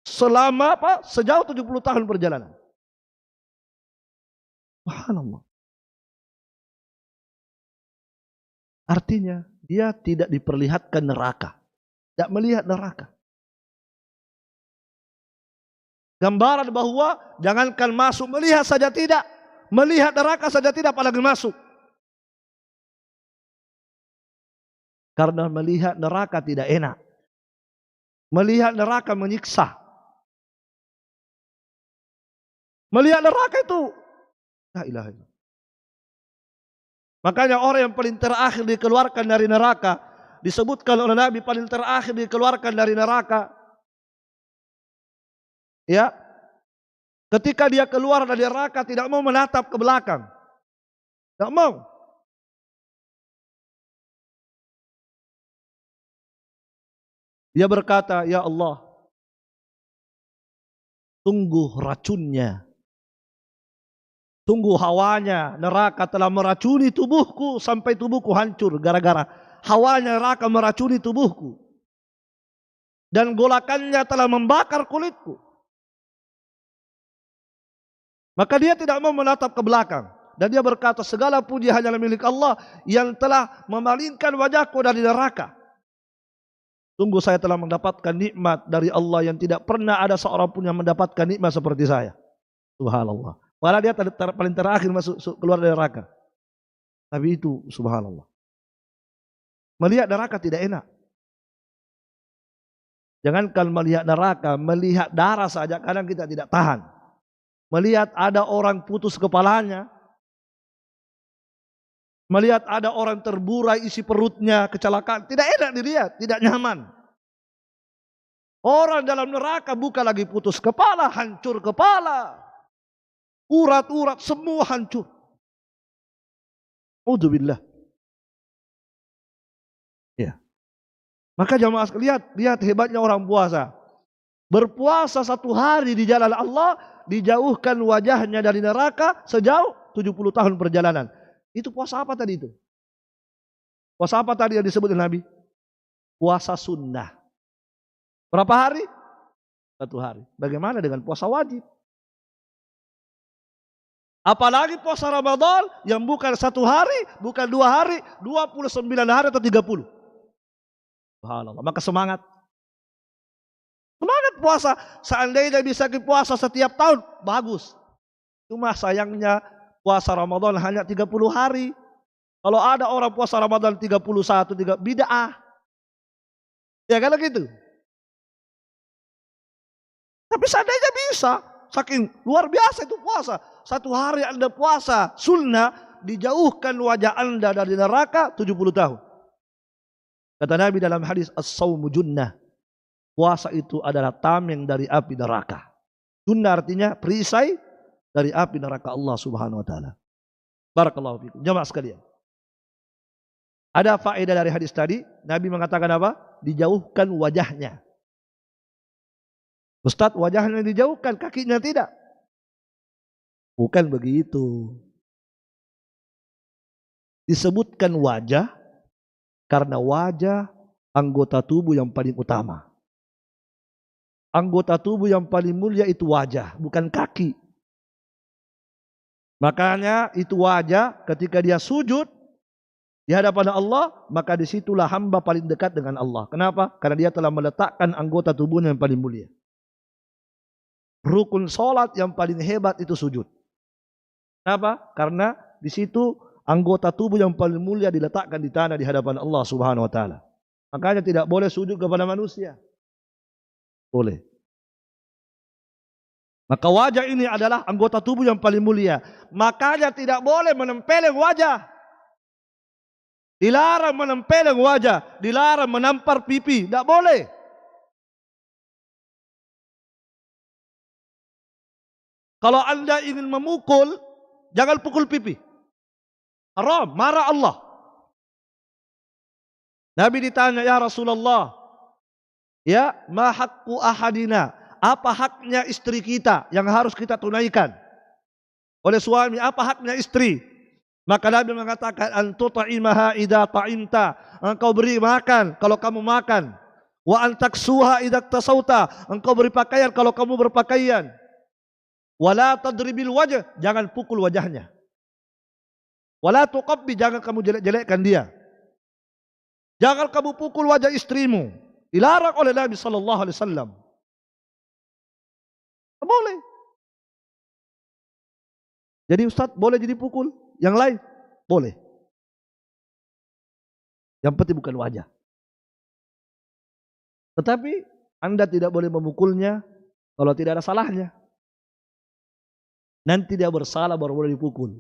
S1: Selama apa? Sejauh 70 tahun perjalanan. Subhanallah. Artinya dia tidak diperlihatkan neraka, tidak melihat neraka. Gambaran bahwa jangankan masuk, melihat saja tidak. Melihat neraka saja tidak, apalagi masuk. Karena melihat neraka tidak enak. Melihat neraka menyiksa. Melihat neraka itu la ilaha illallah. Makanya orang yang paling terakhir dikeluarkan dari neraka disebutkan oleh Nabi paling terakhir dikeluarkan dari neraka. Ya, ketika dia keluar dari neraka tidak mau menatap ke belakang. Tidak mau. Dia berkata, ya Allah, sungguh racunnya, sungguh hawanya neraka telah meracuni tubuhku sampai tubuhku hancur gara-gara hawanya neraka meracuni tubuhku. Dan golakannya telah membakar kulitku. Maka dia tidak mau menatap ke belakang. Dan dia berkata, segala puji hanyalah milik Allah yang telah memalingkan wajahku dari neraka. Sungguh saya telah mendapatkan nikmat dari Allah yang tidak pernah ada seorang pun yang mendapatkan nikmat seperti saya. Subhanallah. Malah dia paling terakhir keluar dari neraka. Tapi itu subhanallah. Melihat neraka tidak enak. Jangankan melihat neraka, melihat darah saja kadang kita tidak tahan. Melihat ada orang putus kepalanya. Melihat ada orang terburai isi perutnya, kecelakaan. Tidak enak dilihat, tidak nyaman. Orang dalam neraka bukan lagi putus kepala, hancur kepala. Urat-urat semua hancur. Udzubillah. Ya. Maka jamaah lihat hebatnya orang puasa. Berpuasa 1 hari di jalan Allah, dijauhkan wajahnya dari neraka sejauh 70 tahun perjalanan. Itu puasa apa tadi itu? Puasa apa tadi yang disebut Nabi? Puasa sunnah. Berapa hari? 1 hari. Bagaimana dengan puasa wajib? Apalagi puasa Ramadan yang bukan 1 hari, bukan 2 hari, 29 hari atau 30. Subhanallah. Maka semangat. Semangat puasa. Seandainya bisa puasa setiap tahun, bagus. Cuma sayangnya puasa Ramadan hanya 30 hari. Kalau ada orang puasa Ramadan 31, bid'ah. Ya kan gitu. Tapi seandainya bisa, saking luar biasa itu puasa. 1 hari Anda puasa sunnah, dijauhkan wajah Anda dari neraka 70 tahun. Kata Nabi dalam hadis as-sawmu junnah. Puasa itu adalah tameng dari api neraka. Junnah artinya perisai dari api neraka Allah Subhanahu wa taala. Barakallahu fikum. Jamaah sekalian. Ada faedah dari hadis tadi, Nabi mengatakan apa? Dijauhkan wajahnya. Ustaz, wajahnya dijauhkan, kakinya tidak. Bukan begitu. Disebutkan wajah karena wajah anggota tubuh yang paling utama. Anggota tubuh yang paling mulia itu wajah, bukan kaki. Makanya itu wajah ketika dia sujud di hadapan Allah, maka disitulah hamba paling dekat dengan Allah. Kenapa? Karena dia telah meletakkan anggota tubuhnya yang paling mulia. Rukun sholat yang paling hebat itu sujud. Kenapa? Karena di situ anggota tubuh yang paling mulia diletakkan di tanah di hadapan Allah Subhanahu wa taala. Makanya tidak boleh sujud kepada manusia. Boleh. Maka wajah ini adalah anggota tubuh yang paling mulia. Makanya tidak boleh menempeleng wajah. Dilarang menempeleng wajah. Dilarang menampar pipi. Tidak boleh. Kalau Anda ingin memukul, jangan pukul pipi. Haram, marah Allah. Nabi ditanya, ya Rasulullah, ya, ma haqqu ahadina, apa haknya istri kita yang harus kita tunaikan oleh suami, apa haknya istri? Maka Nabi mengatakan, antuta'imaha idza ta'imta, engkau beri makan kalau kamu makan, wa antaksuha idza tasauta, engkau beri pakaian kalau kamu berpakaian, wala tadribil wajh, jangan pukul wajahnya, wala tuqabbi, jangan kamu jelek-jelekkan dia, jangan kamu pukul wajah istrimu. Dilarang oleh Nabi sallallahu alaihi wasallam. Boleh. Jadi Ustaz boleh jadi pukul, yang lain boleh. Yang penting bukan wajah. Tetapi Anda tidak boleh memukulnya kalau tidak ada salahnya. Nanti dia bersalah baru boleh dipukul.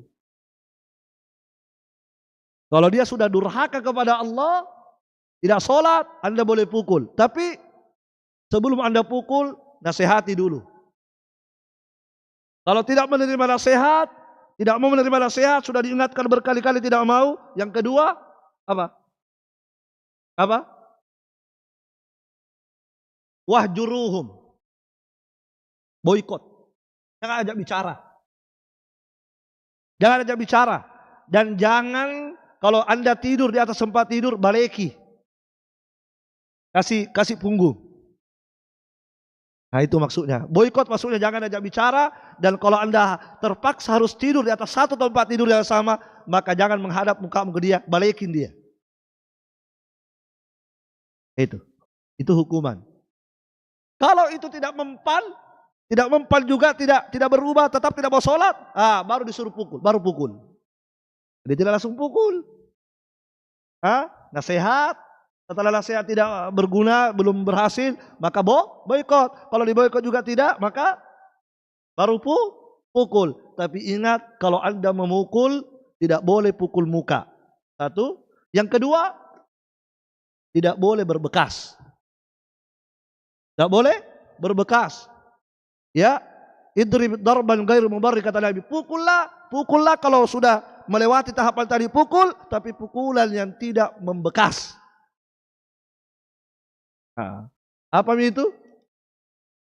S1: Kalau dia sudah durhaka kepada Allah, Tidak sholat, Anda boleh pukul. Tapi sebelum Anda pukul, nasihati dulu. Kalau tidak menerima nasihat, tidak mau menerima nasihat, sudah diingatkan berkali-kali tidak mau. Yang kedua, apa? Apa? Wahjuruhum. Boikot. Jangan ajak bicara. Jangan ajak bicara. Dan jangan kalau Anda tidur di atas tempat tidur, baleki. Kasih punggung. Nah itu maksudnya. Boikot maksudnya jangan ajak bicara. Dan kalau Anda terpaksa harus tidur di atas satu tempat tidur yang sama, maka jangan menghadap mukamu ke dia, balekin dia. Itu hukuman. Kalau itu tidak mempan juga tidak berubah, tetap tidak mau sholat, baru disuruh pukul, baru pukul. Jadi tidak langsung pukul. Nasihat. Setelah nasihat tidak berguna, belum berhasil, maka boikot. Kalau diboikot juga tidak, maka baru pukul. Tapi ingat, kalau Anda memukul, tidak boleh pukul muka. Satu. Yang kedua, tidak boleh berbekas. Tidak boleh berbekas. Ya, idrib darban ghairu mubarrih kata Nabi. Pukullah kalau sudah melewati tahapan tadi pukul, tapi pukulan yang tidak membekas. Apa itu?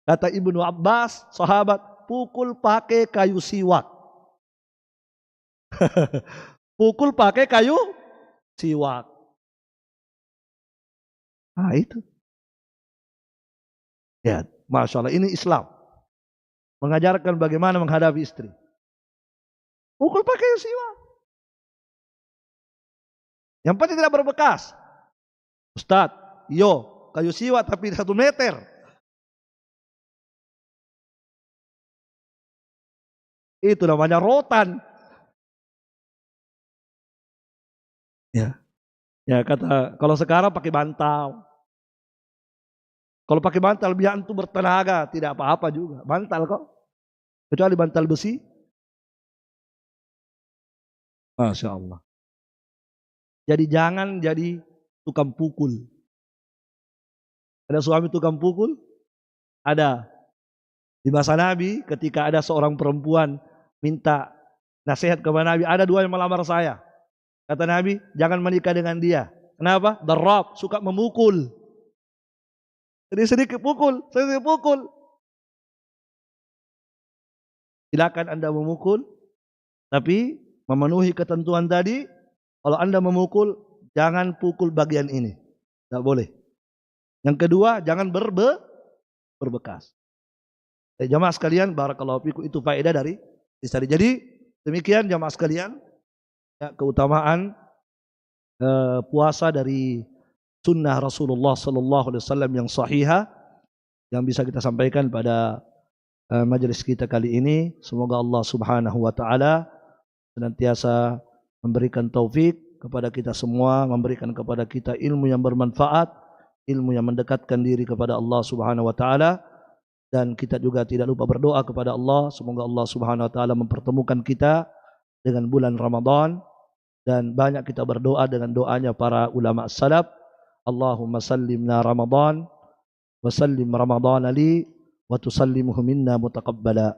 S1: Kata Ibnu Abbas, sahabat, pukul pakai kayu siwak. Pukul pakai kayu siwak. Itu. Ya, Masya Allah, ini Islam. Mengajarkan bagaimana menghadapi istri. Pukul pakai kayu siwak. Yang penting tidak berbekas. Ustadz, kayu siwak tapi 1 meter. Itu namanya rotan. Ya kata kalau sekarang pakai bantal. Kalau pakai bantal biar itu bertenaga, tidak apa-apa juga. Bantal kok. Kecuali bantal besi. Masya Allah. Jadi jangan jadi tukang pukul. Ada suami tukang pukul? Ada. Di masa Nabi ketika ada seorang perempuan minta nasihat kepada Nabi, ada 2 yang melamar saya. Kata Nabi, jangan menikah dengan dia. Kenapa? Darrab, suka memukul. Jadi sedikit pukul. Silakan Anda memukul, tapi memenuhi ketentuan tadi. Kalau Anda memukul, jangan pukul bagian ini. Tidak boleh. Yang kedua, jangan berbekas. Jamaah sekalian, barakallahu fikum, itu faedah dari istri. Jadi demikian jamaah sekalian, ya, keutamaan puasa dari sunnah Rasulullah sallallahu alaihi wasallam yang sahihah yang bisa kita sampaikan pada majelis kita kali ini. Semoga Allah Subhanahu wa taala senantiasa memberikan taufik kepada kita semua, memberikan kepada kita ilmu yang bermanfaat, ilmu yang mendekatkan diri kepada Allah Subhanahu wa taala, dan kita juga tidak lupa berdoa kepada Allah semoga Allah Subhanahu wa taala mempertemukan kita dengan bulan Ramadan, dan banyak kita berdoa dengan doanya para ulama salaf. Allahumma sallimna Ramadan wa sallim Ramadan li wa tusallimuhu minna mutaqabbala.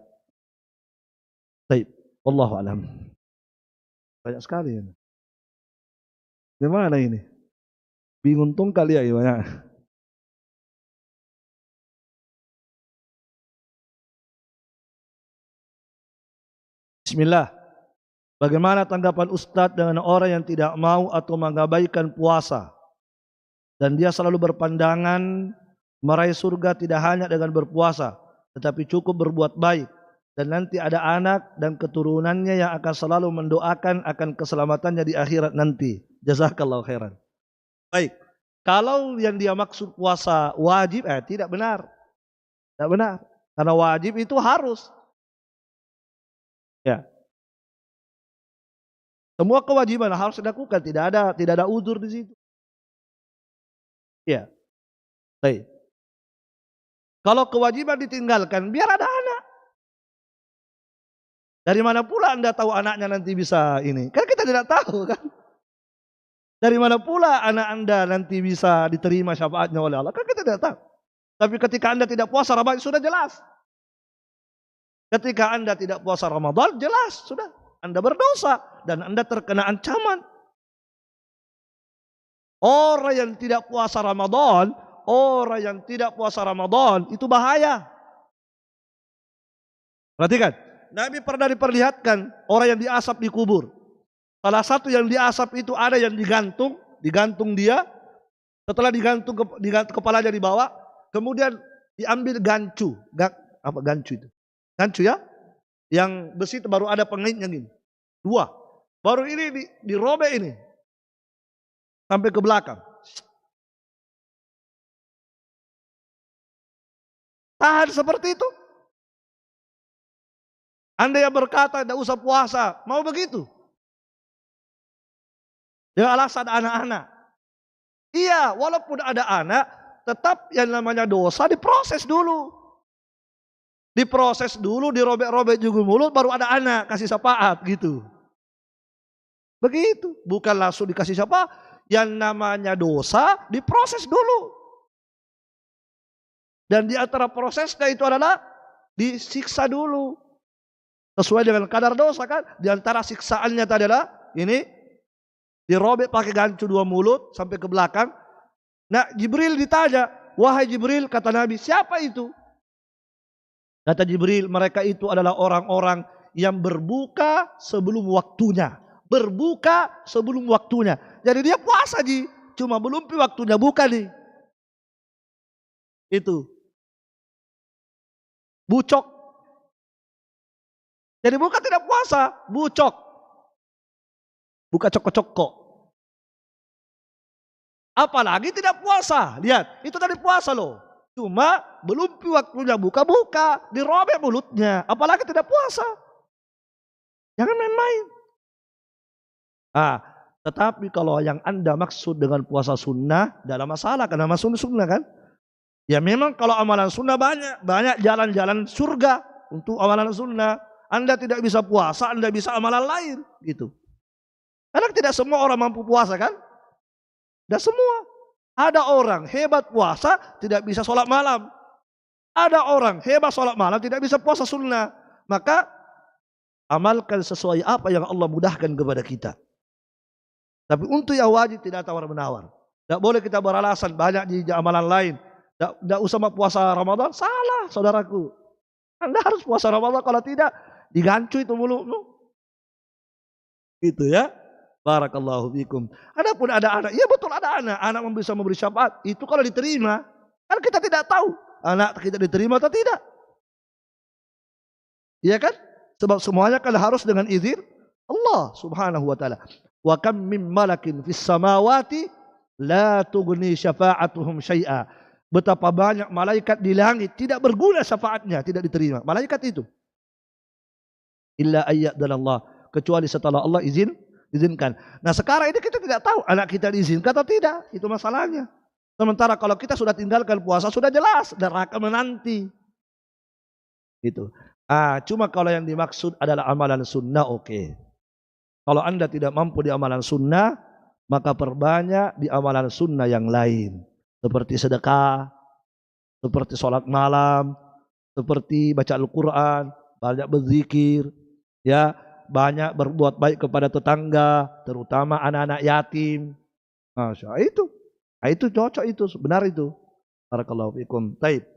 S1: Baik, wallahu alam. Banyak sekali ya. Gimana ini? Bingung kali ya banyak. Bismillah. Bagaimana tanggapan Ustadz dengan orang yang tidak mau atau mengabaikan puasa dan dia selalu berpandangan meraih surga tidak hanya dengan berpuasa, tetapi cukup berbuat baik, dan nanti ada anak dan keturunannya yang akan selalu mendoakan akan keselamatannya di akhirat nanti. Jazakallahu khairan. Baik, kalau yang dia maksud puasa wajib, tidak benar. Tidak benar. Karena wajib itu harus. Ya. Semua kewajiban harus dilakukan, tidak ada udzur di situ. Ya. Baik. Kalau kewajiban ditinggalkan, biar ada anak. Dari mana pula Anda tahu anaknya nanti bisa ini? Kan kita tidak tahu kan. Dari mana pula anak Anda nanti bisa diterima syafaatnya oleh Allah? Kan kita tidak tahu. Tapi ketika Anda tidak puasa Ramadan sudah jelas. Ketika Anda tidak puasa Ramadan jelas sudah Anda berdosa dan Anda terkena ancaman. Orang yang tidak puasa Ramadan, itu bahaya. Perhatikan, Nabi pernah diperlihatkan orang yang diasap di kubur. Salah satu yang diasap itu ada yang digantung dia. Setelah digantung kepalanya dibawa, kemudian diambil gancu. Apa gancu itu? Gancu ya? Yang besi itu baru ada pengaitnya gini. 2. Baru ini dirobek ini. Sampai ke belakang. Tahan seperti itu. Anda yang berkata tidak usah puasa, mau begitu? Dengan alasan anak-anak. Iya, walaupun ada anak, tetap yang namanya dosa diproses dulu. Diproses dulu, dirobek-robek juga mulut, baru ada anak, kasih syafaat gitu. Begitu, bukan langsung dikasih syafaat. Yang namanya dosa diproses dulu. Dan di antara prosesnya itu adalah disiksa dulu. Sesuai dengan kadar dosa kan. Di antara siksaannya tadi adalah ini. Dirobek pakai gancu 2 mulut sampai ke belakang. Nah Jibril ditanya, wahai Jibril, kata Nabi, siapa itu? Kata Jibril, mereka itu adalah orang-orang yang berbuka sebelum waktunya. Berbuka sebelum waktunya. Jadi dia puasa cuma belum waktunya buka nih. Itu. Bucok. Jadi bukan tidak puasa, bucok. Buka cokok-cokok. Apalagi tidak puasa. Lihat, itu tadi puasa loh. Cuma belum waktunya buka-buka, dirobek mulutnya. Apalagi tidak puasa. Jangan main-main. Tetapi kalau yang Anda maksud dengan puasa sunnah, tidak ada masalah. Karena sunnah kan. Ya memang kalau amalan sunnah banyak jalan-jalan surga untuk amalan sunnah. Anda tidak bisa puasa, Anda bisa amalan lain. Gitu. Karena tidak semua orang mampu puasa kan? Tidak semua. Ada orang hebat puasa tidak bisa sholat malam. Ada orang hebat sholat malam tidak bisa puasa sunnah. Maka amalkan sesuai apa yang Allah mudahkan kepada kita. Tapi untuk yang wajib tidak tawar-menawar. Tidak boleh kita beralasan banyak di amalan lain. Tidak usah puasa Ramadan. Salah saudaraku. Anda harus puasa Ramadan, kalau tidak digancu itu mulutmu. Gitu ya. Barakallahu fikum. Adapun ada anak, ya betul ada anak bisa memberi syafaat. Itu kalau diterima, kan kita tidak tahu anak kita diterima atau tidak. Iya kan? Sebab semuanya kan harus dengan izin Allah Subhanahu wa taala. Wa kam min malakin fis samawati la tughni syafa'atuhum syai'a. Betapa banyak malaikat di langit tidak berguna syafaatnya, tidak diterima. Malaikat itu. Illa ayyadallah, kecuali setelah Allah izinkan. Nah sekarang ini kita tidak tahu anak kita diizinkan atau tidak. Itu masalahnya. Sementara kalau kita sudah tinggalkan puasa sudah jelas neraka menanti. Gitu. Cuma kalau yang dimaksud adalah amalan sunnah, oke. Kalau Anda tidak mampu di amalan sunnah, maka perbanyak di amalan sunnah yang lain. Seperti sedekah, seperti sholat malam, seperti baca Al-Quran, banyak berzikir, ya. Banyak berbuat baik kepada tetangga, terutama anak-anak yatim. Itu cocok, itu benar itu. Barakallahu fikum. Taib.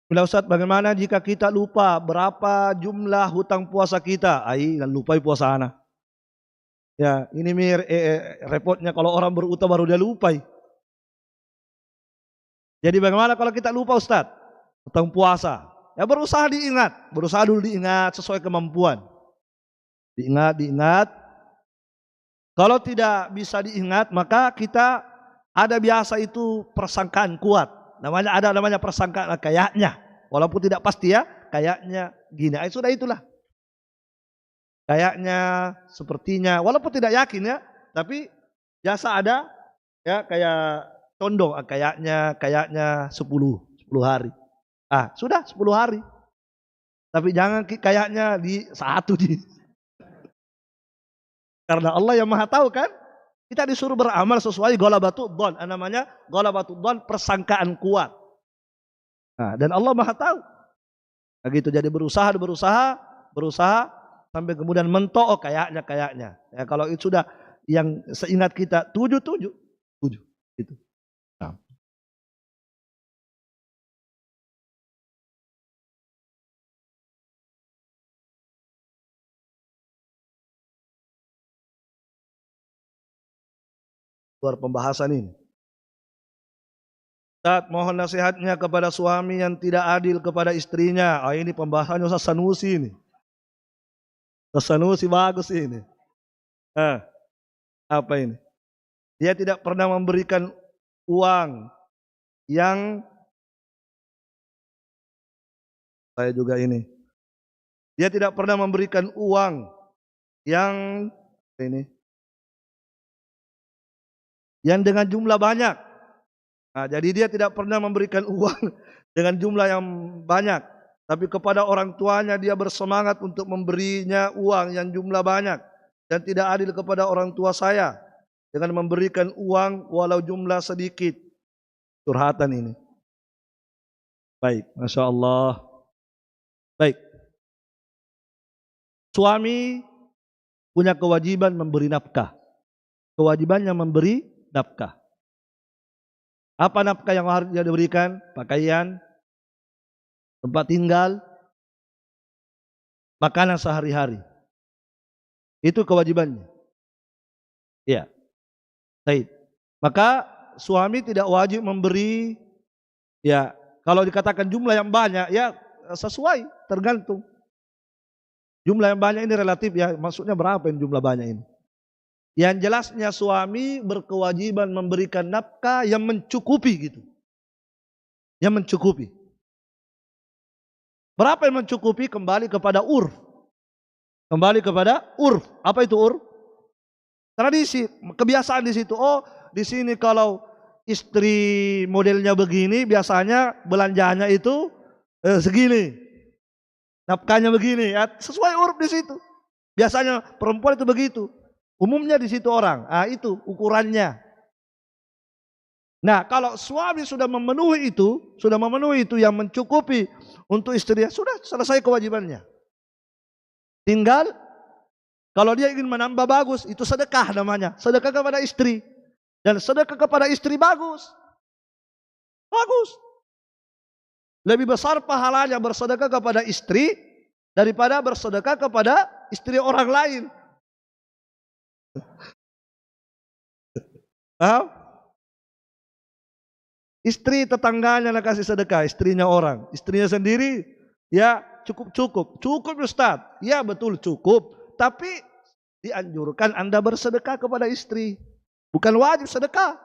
S1: Bila Ustaz, bagaimana jika kita lupa berapa jumlah hutang puasa kita? Dan lupa puasa anak. Ya, ini repotnya kalau orang berutang baru dia lupa. Jadi bagaimana kalau kita lupa Ustaz tentang puasa? Ya berusaha dulu diingat sesuai kemampuan. Diingat. Kalau tidak bisa diingat, maka kita ada biasa itu persangkaan kuat. Namanya persangkaan kayaknya. Walaupun tidak pasti ya, kayaknya gini. Sudah itulah. Kayaknya, sepertinya, walaupun tidak yakin ya, tapi biasa ada ya kayak condong, kayaknya 10 hari. Sudah 10 hari. Tapi jangan kayaknya di satu di. Karena Allah yang Maha tahu kan? Kita disuruh beramal sesuai ghalabatud dzan, namanya ghalabatud dzan, persangkaan kuat. Nah, dan Allah Maha tahu. Nah, gitu. Jadi berusaha sampai kemudian mentok, oh, kayaknya. Ya, kalau itu sudah yang seingat kita tujuh gitu. Nah. Luar pembahasan ini. Ustaz, mohon nasihatnya kepada suami yang tidak adil kepada istrinya. Ah, ini pembahasannya Ustaz Sanusi ini. Ustaz Sanusi bagus ini. Apa ini? Dia tidak pernah memberikan uang yang saya juga ini. Dia tidak pernah memberikan uang yang ini, yang dengan jumlah banyak. Nah, jadi dia tidak pernah memberikan uang dengan jumlah yang banyak, tapi kepada orang tuanya dia bersemangat untuk memberinya uang yang jumlah banyak, dan tidak adil kepada orang tua saya dengan memberikan uang walau jumlah sedikit. Curhatan ini. Baik, Masya Allah. Baik. Suami punya kewajiban memberi nafkah. Kewajibannya memberi nafkah. Apa nafkah yang harus dia diberikan? Pakaian, tempat tinggal, makanan sehari-hari. Itu kewajibannya. Iya. Baik. Maka suami tidak wajib memberi, ya, kalau dikatakan jumlah yang banyak, ya sesuai, tergantung. Jumlah yang banyak ini relatif, ya, maksudnya berapa yang jumlah banyak ini? Yang jelasnya suami berkewajiban memberikan nafkah yang mencukupi gitu. Yang mencukupi. Berapa yang mencukupi? Kembali kepada urf. Kembali kepada urf. Apa itu urf? Tradisi, kebiasaan di situ. Oh, di sini kalau istri modelnya begini, biasanya belanjanya itu segini. Nafkahnya begini, ya, sesuai urf di situ. Biasanya perempuan itu begitu. Umumnya di situ orang. Ah, itu ukurannya. Nah, kalau suami sudah memenuhi itu yang mencukupi untuk istrinya, sudah selesai kewajibannya. Tinggal kalau dia ingin menambah, bagus, itu sedekah namanya. Sedekah kepada istri. Dan sedekah kepada istri bagus. Bagus. Lebih besar pahalanya bersedekah kepada istri daripada bersedekah kepada istri orang lain. Istri tetangganya nak kasih sedekah, istrinya orang, istrinya sendiri, ya cukup Ustaz. Ya betul cukup, tapi dianjurkan Anda bersedekah kepada istri. Bukan wajib sedekah,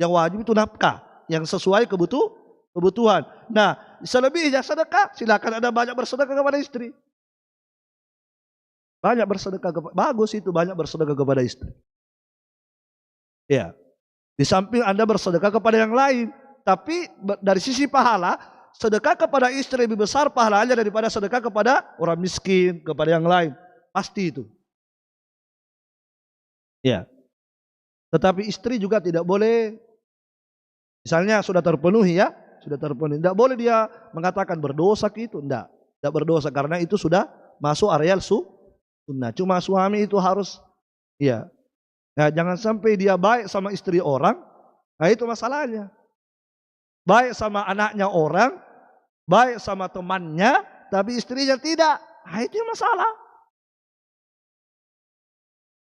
S1: yang wajib itu nafkah, yang sesuai kebutuhan. Nah, selebihnya sedekah, silakan Anda banyak bersedekah kepada istri. Banyak bersedekah kepada, bagus itu banyak bersedekah kepada istri. Ya, di samping Anda bersedekah kepada yang lain, tapi dari sisi pahala, sedekah kepada istri lebih besar pahalanya daripada sedekah kepada orang miskin, kepada yang lain. Pasti itu. Ya. Tetapi istri juga tidak boleh, misalnya sudah terpenuhi, ya, sudah terpenuhi. Tidak boleh dia mengatakan berdosa gitu, tidak berdosa karena itu sudah masuk areal sunnah. Cuma suami itu harus, ya. Nah, jangan sampai dia baik sama istri orang, nah itu masalahnya. Baik sama anaknya orang, baik sama temannya, tapi istrinya tidak. Nah, itu masalah.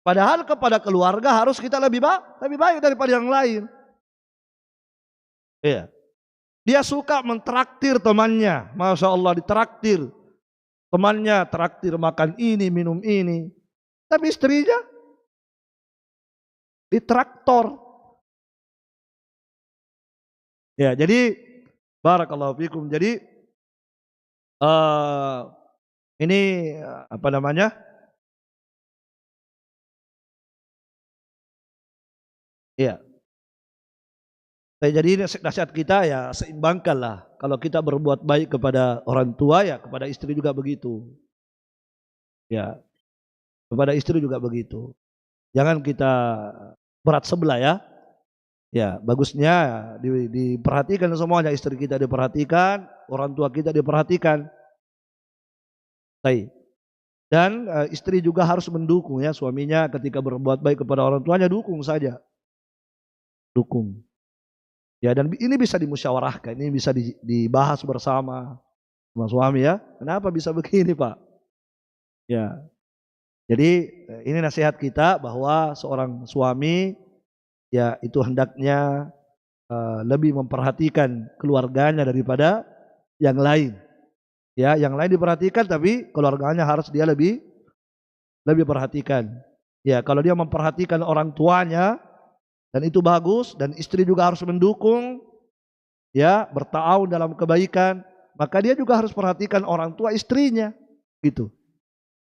S1: Padahal kepada keluarga harus kita lebih baik daripada yang lain. Iya. Dia suka mentraktir temannya, Masya Allah, ditraktir. Temannya traktir makan ini, minum ini. Tapi istrinya ditraktor. Ya, jadi barakallahu fikum. Jadi ini apa namanya? Iya. Jadi nasihat kita ya seimbangkanlah. Kalau kita berbuat baik kepada orang tua ya kepada istri juga begitu. Ya, kepada istri juga begitu. Jangan kita berat sebelah ya. Ya, bagusnya diperhatikan semuanya, istri kita diperhatikan, orang tua kita diperhatikan. Baik. Dan istri juga harus mendukung ya suaminya ketika berbuat baik kepada orang tuanya, dukung saja. Dukung. Ya, dan ini bisa dimusyawarahkan, ini bisa dibahas bersama sama suami ya. Kenapa bisa begini, Pak? Ya. Jadi ini nasihat kita bahwa seorang suami ya itu hendaknya lebih memperhatikan keluarganya daripada yang lain. Ya, yang lain diperhatikan tapi keluarganya harus dia lebih perhatikan. Ya, kalau dia memperhatikan orang tuanya dan itu bagus dan istri juga harus mendukung ya, bertaawun dalam kebaikan, maka dia juga harus perhatikan orang tua istrinya gitu.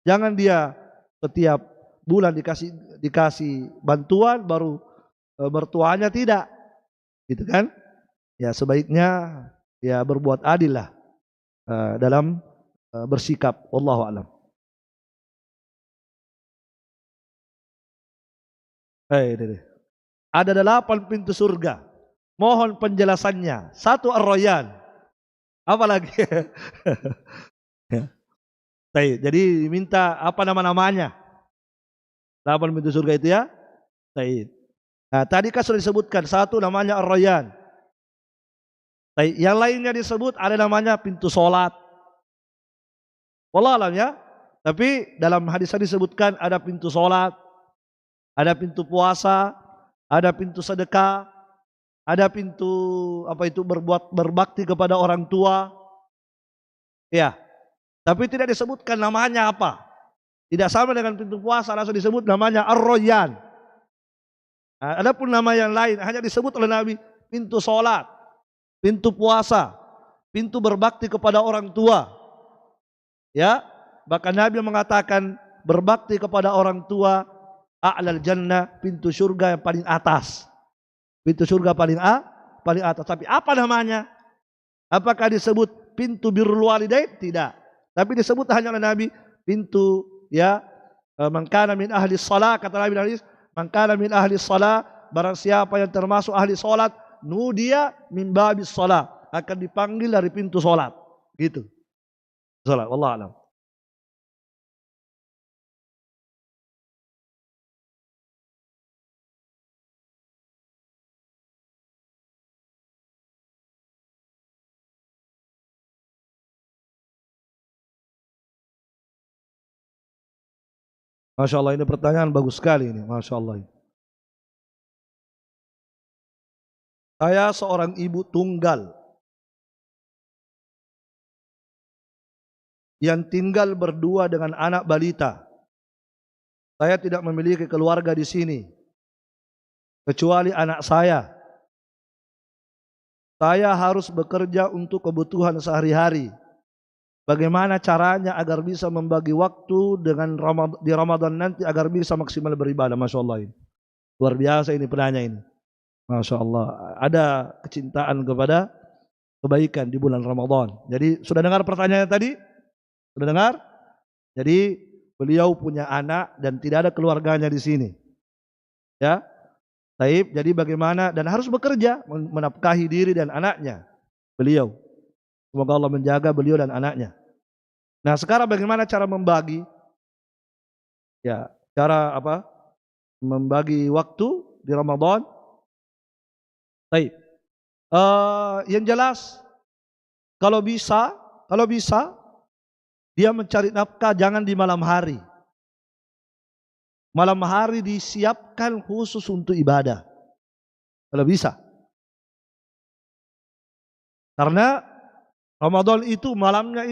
S1: Jangan dia setiap bulan dikasih bantuan baru mertuanya tidak, gitu kan? Ya sebaiknya ya berbuat adil lah dalam bersikap. Wallahu a'lam. Ada 8 pintu surga. Mohon penjelasannya. 1 Ar-Rayyan. Apa lagi? Jadi diminta apa nama-namanya? 8 pintu surga itu ya. Nah, tadi kan sudah disebutkan 1 namanya Ar-Rayyan. Yang lainnya disebut ada namanya pintu sholat. Wallah alam ya. Tapi dalam hadis disebutkan ada pintu sholat, ada pintu puasa, ada pintu sedekah, ada pintu berbakti kepada orang tua. Ya. Tapi tidak disebutkan namanya apa. Tidak sama dengan pintu puasa, langsung disebut namanya Ar-Rayyan. Nah, adapun nama yang lain hanya disebut oleh Nabi pintu sholat, pintu puasa, pintu berbakti kepada orang tua. Ya, bahkan Nabi mengatakan berbakti kepada orang tua a'lal jannah, pintu surga yang paling atas. Pintu surga paling atas. Tapi apa namanya? Apakah disebut pintu birrul walidain? Tidak. Tapi disebut hanya oleh Nabi pintu ya man kana min ahli shalah, kata Nabi hadis, man kana min ahli shalah, barang siapa yang termasuk ahli salat, nudiya min babis shalah, akan dipanggil dari pintu salat. Gitu. Salat, wallahu a'lam. Masya Allah, ini pertanyaan bagus sekali ini. Masya Allah. Saya seorang ibu tunggal yang tinggal berdua dengan anak balita. Saya tidak memiliki keluarga di sini kecuali anak saya. Saya harus bekerja untuk kebutuhan sehari-hari. Bagaimana caranya agar bisa membagi waktu dengan di Ramadan nanti agar bisa maksimal beribadah? Masya Allah ini. Luar biasa ini penanya ini. Masya Allah. Ada kecintaan kepada kebaikan di bulan Ramadan. Jadi sudah dengar pertanyaannya tadi? Sudah dengar? Jadi beliau punya anak dan tidak ada keluarganya di sini. Ya. Taib, jadi bagaimana dan harus bekerja menafkahi diri dan anaknya. Beliau. Semoga Allah menjaga beliau dan anaknya. Nah, sekarang bagaimana cara membagi? Ya, cara apa? Membagi waktu di Ramadan. Baik. Yang jelas, kalau bisa dia mencari nafkah jangan di malam hari. Malam hari disiapkan khusus untuk ibadah. Kalau bisa. Karena Ramadan itu malamnya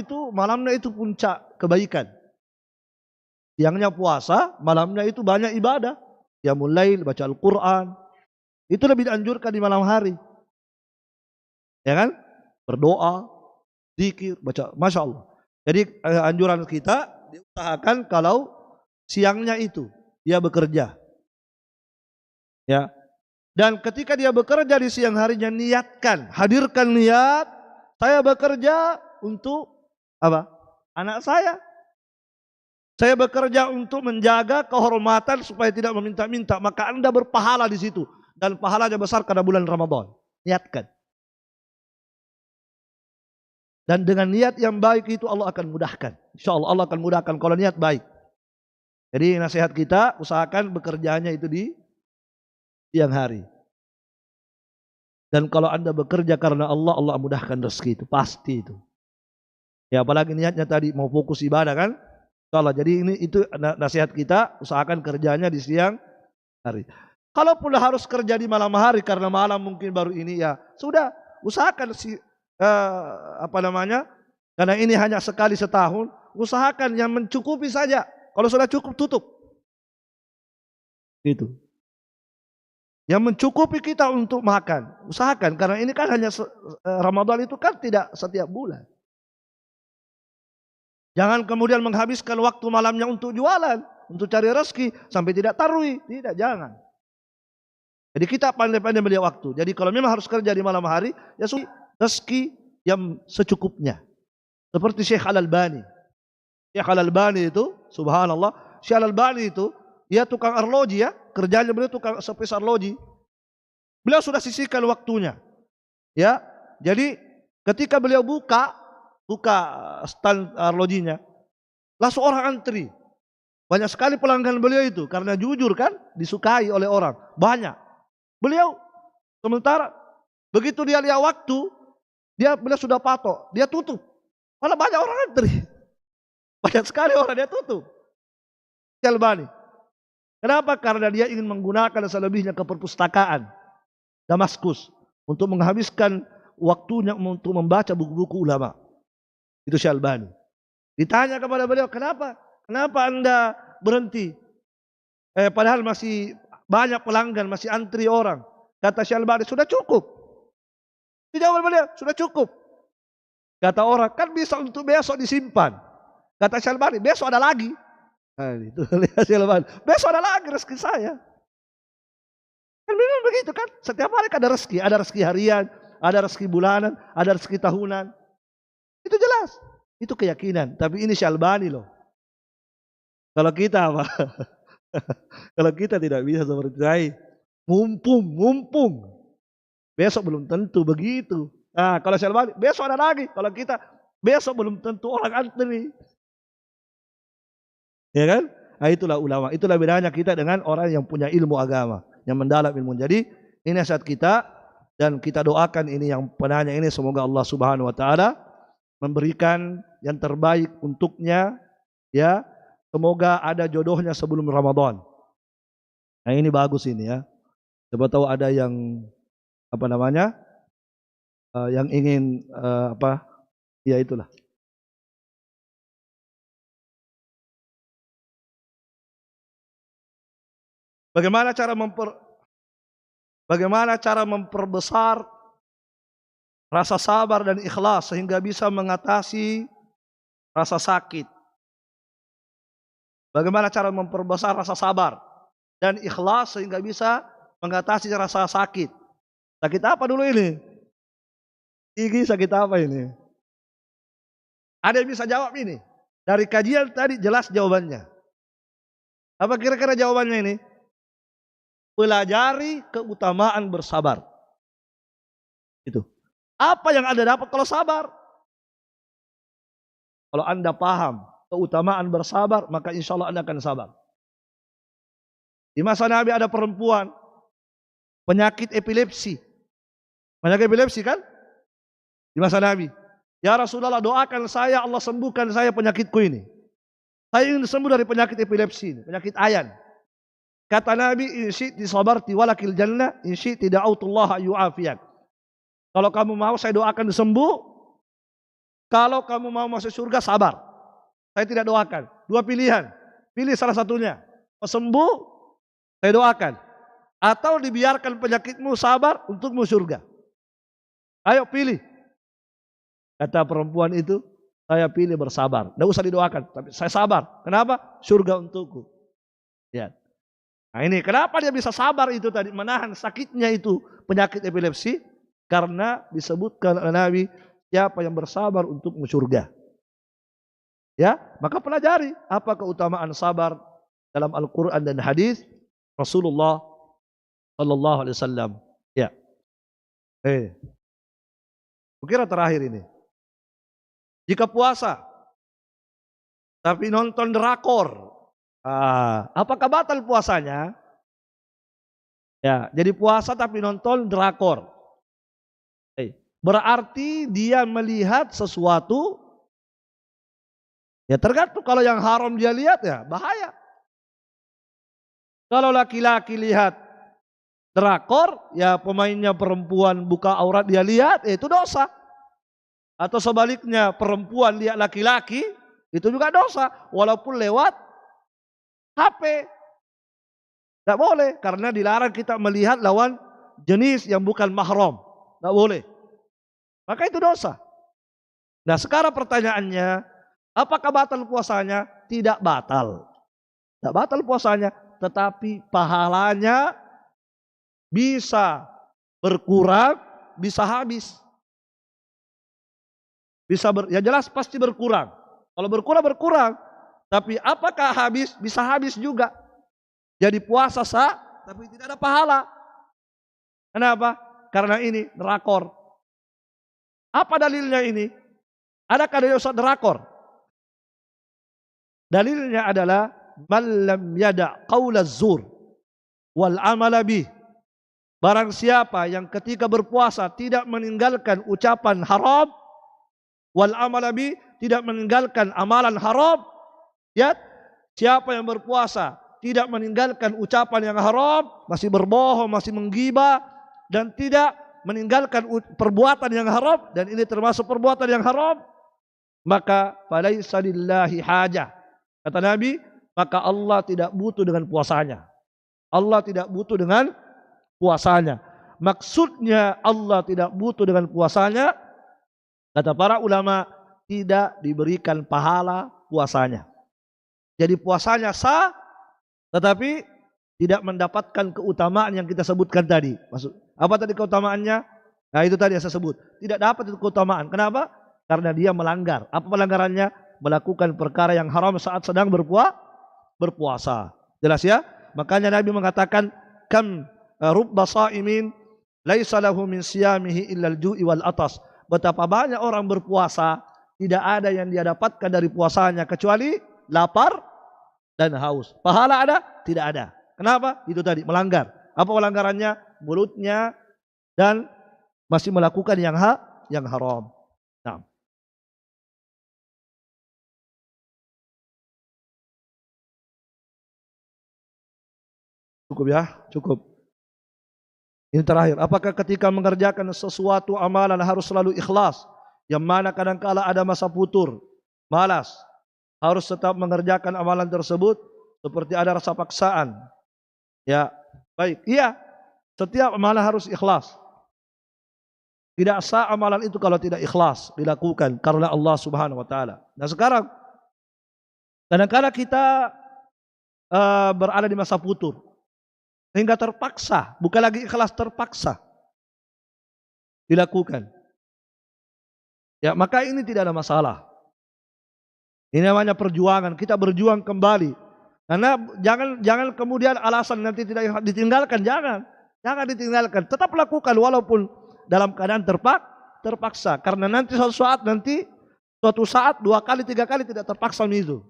S1: itu puncak kebaikan. Siangnya puasa, malamnya itu banyak ibadah. Qiyamul lail, baca Al-Quran. Itu lebih dianjurkan di malam hari. Ya kan? Berdoa, zikir, baca. Masya Allah. Jadi anjuran kita diusahakan kalau siangnya itu dia bekerja. Ya. Dan ketika dia bekerja di siang harinya, niatkan, hadirkan niat, saya bekerja untuk apa? Anak saya. Saya bekerja untuk menjaga kehormatan supaya tidak meminta-minta. Maka Anda berpahala di situ. Dan pahalanya besar karena bulan Ramadan. Niatkan. Dan dengan niat yang baik itu Allah akan mudahkan. Insya Allah Allah akan mudahkan kalau niat baik. Jadi nasihat kita, usahakan bekerjanya itu di siang hari. Dan kalau Anda bekerja karena Allah, Allah mudahkan rezeki itu. Pasti itu. Ya apalagi niatnya tadi mau fokus ibadah kan. Allah. Jadi ini itu nasihat kita, usahakan kerjanya di siang hari. Kalaupun harus kerja di malam hari karena malam mungkin baru ini ya sudah, usahakan karena ini hanya sekali setahun, usahakan yang mencukupi saja. Kalau sudah cukup tutup. Gitu. Yang mencukupi kita untuk makan, usahakan karena ini kan hanya Ramadan itu kan tidak setiap bulan. Jangan kemudian menghabiskan waktu malamnya untuk jualan, untuk cari rezeki sampai tidak tarwi, tidak, jangan. Jadi kita pandai-pandai melihat waktu. Jadi kalau memang harus kerja di malam hari, ya rezeki yang secukupnya. Seperti Syekh Al-Albani. Syekh Al-Albani itu, subhanallah, Syekh Al-Albani itu, dia tukang arloji ya, kerjanya beliau tukang servis arloji. Beliau sudah sisihkan waktunya. Ya, jadi ketika beliau buka stand arlojinya, langsung orang antri. Banyak sekali pelanggan beliau itu, karena jujur kan, disukai oleh orang, banyak. Beliau, sementara begitu dia lihat waktu, beliau sudah patok, dia tutup. Malah banyak orang antri. Banyak sekali orang dia tutup. Albani. Kenapa? Karena dia ingin menggunakan selebihnya ke perpustakaan Damaskus untuk menghabiskan waktunya untuk membaca buku-buku ulama. Itu Syekh Albani. Ditanya kepada beliau, kenapa? Kenapa Anda berhenti? Padahal masih banyak pelanggan, masih antri orang. Kata Syekh Albani, sudah cukup. Dijawab beliau, sudah cukup. Kata orang, kan bisa untuk besok disimpan. Kata Syekh Albani, besok ada lagi. Nah, itu lihat Syekh Albani, besok ada lagi rezeki saya. Kan memang begitu kan? Setiap hari ada rezeki harian, ada rezeki bulanan, ada rezeki tahunan. Itu jelas, itu keyakinan. Tapi ini Syekh Albani loh. Kalau kita apa? Kalau kita tidak bisa seperti saya, mumpung. Besok belum tentu begitu. Nah, kalau Syekh Albani, besok ada lagi. Kalau kita, besok belum tentu orang antri. Ya kan? Nah, itulah ulama. Itulah bedanya kita dengan orang yang punya ilmu agama, yang mendalam ilmu. Jadi, ini nasihat kita dan kita doakan ini yang penanya ini semoga Allah Subhanahu wa taala memberikan yang terbaik untuknya, ya. Semoga ada jodohnya sebelum Ramadan. Nah, ini bagus ini ya. Coba tahu ada yang yang ingin ya itulah. Bagaimana cara memperbesar rasa sabar dan ikhlas sehingga bisa mengatasi rasa sakit? Bagaimana cara memperbesar rasa sabar dan ikhlas sehingga bisa mengatasi rasa sakit? Sakit apa dulu ini? Gigi sakit apa ini? Ada yang bisa jawab ini? Dari kajian tadi jelas jawabannya. Apa kira-kira jawabannya ini? Pelajari keutamaan bersabar. Itu. Apa yang Anda dapat kalau sabar? Kalau Anda paham keutamaan bersabar, maka insya Allah Anda akan sabar. Di masa Nabi ada perempuan penyakit epilepsi. Penyakit epilepsi kan? Di masa Nabi. Ya Rasulullah, doakan saya, Allah sembuhkan saya penyakitku ini. Saya ingin sembuh dari penyakit epilepsi ini, penyakit ayan. Kata Nabi, in syi'ti sabarti walakil jannah, in syi'ti da'autullaha yu'afiyak. Kalau kamu mau saya doakan sembuh. Kalau kamu mau masuk surga, sabar. Saya tidak doakan. Dua pilihan. Pilih salah satunya. Sembuh, saya doakan. Atau dibiarkan penyakitmu sabar untukmu surga. Ayo pilih. Kata perempuan itu, saya pilih bersabar. Tidak usah didoakan, tapi saya sabar. Kenapa? Surga untukku. Ya. Nah ini kenapa dia bisa sabar itu tadi, menahan sakitnya itu penyakit epilepsi, karena disebutkan oleh Nabi, siapa yang bersabar untuk masuk surga. Ya, maka pelajari apa keutamaan sabar dalam Al-Quran dan hadis Rasulullah Sallallahu Alaihi Wasallam. Ya, kira terakhir ini, jika puasa tapi nonton drakor, apakah batal puasanya? Ya, jadi puasa tapi nonton drakor. Berarti dia melihat sesuatu, ya tergantung, kalau yang haram dia lihat ya bahaya. Kalau laki-laki lihat drakor, ya pemainnya perempuan buka aurat dia lihat, itu dosa. Atau sebaliknya, perempuan lihat laki-laki, itu juga dosa, walaupun lewat HP. Tidak boleh, karena dilarang kita melihat lawan jenis yang bukan mahram. Tidak boleh. Maka itu dosa. Nah sekarang pertanyaannya, apakah batal puasanya? Tidak batal. Tidak batal puasanya, tetapi pahalanya bisa berkurang, bisa habis. Ya jelas pasti berkurang. Kalau berkurang. Tapi apakah habis? Bisa habis juga. Jadi puasa sah, tapi tidak ada pahala. Kenapa? Karena ini drakor. Apa dalilnya ini? Adakah dalil dosa drakor? Dalilnya adalah man lam yada' qaulaz zur wal amala bih. Barang siapa yang ketika berpuasa tidak meninggalkan ucapan haram, wal amala bih, tidak meninggalkan amalan haram. Ya, siapa yang berpuasa tidak meninggalkan ucapan yang haram, masih berbohong, masih menggibah, dan tidak meninggalkan perbuatan yang haram, dan ini termasuk perbuatan yang haram, maka falaisa lillahi hajah. Kata Nabi, maka Allah tidak butuh dengan puasanya. Allah tidak butuh dengan puasanya. Maksudnya Allah tidak butuh dengan puasanya, kata para ulama, tidak diberikan pahala puasanya. Jadi puasanya sah, tetapi tidak mendapatkan keutamaan yang kita sebutkan tadi. Maksud, apa tadi keutamaannya? Nah itu tadi yang saya sebut. Tidak dapat itu keutamaan. Kenapa? Karena dia melanggar. Apa pelanggarannya? Melakukan perkara yang haram saat sedang berpuasa. Jelas ya? Makanya Nabi mengatakan, kam rubba sa'imin laisa lahu min siyamihi illa al-ju'i wal atas. Betapa banyak orang berpuasa, tidak ada yang dia dapatkan dari puasanya kecuali lapar dan haus. Pahala ada? Tidak ada. Kenapa? Itu tadi, melanggar. Apa pelanggarannya? Mulutnya dan masih melakukan yang haram. Nah. Cukup ya? Cukup. Ini terakhir. Apakah ketika mengerjakan sesuatu amalan harus selalu ikhlas? Yang mana kadangkala ada masa putur, malas. Harus tetap mengerjakan amalan tersebut seperti ada rasa paksaan. Ya, baik. Iya, setiap amalan harus ikhlas. Tidak sah amalan itu kalau tidak ikhlas dilakukan karena Allah Subhanahu wa taala. Nah, sekarang kadang-kadang kita berada di masa putur sehingga terpaksa, bukan lagi ikhlas, terpaksa dilakukan. Ya, maka ini tidak ada masalah. Ini namanya perjuangan, kita berjuang kembali. Karena jangan kemudian alasan nanti tidak ditinggalkan, jangan ditinggalkan. Tetap lakukan walaupun dalam keadaan terpaksa. Karena nanti suatu saat 2 kali 3 kali tidak terpaksa itu.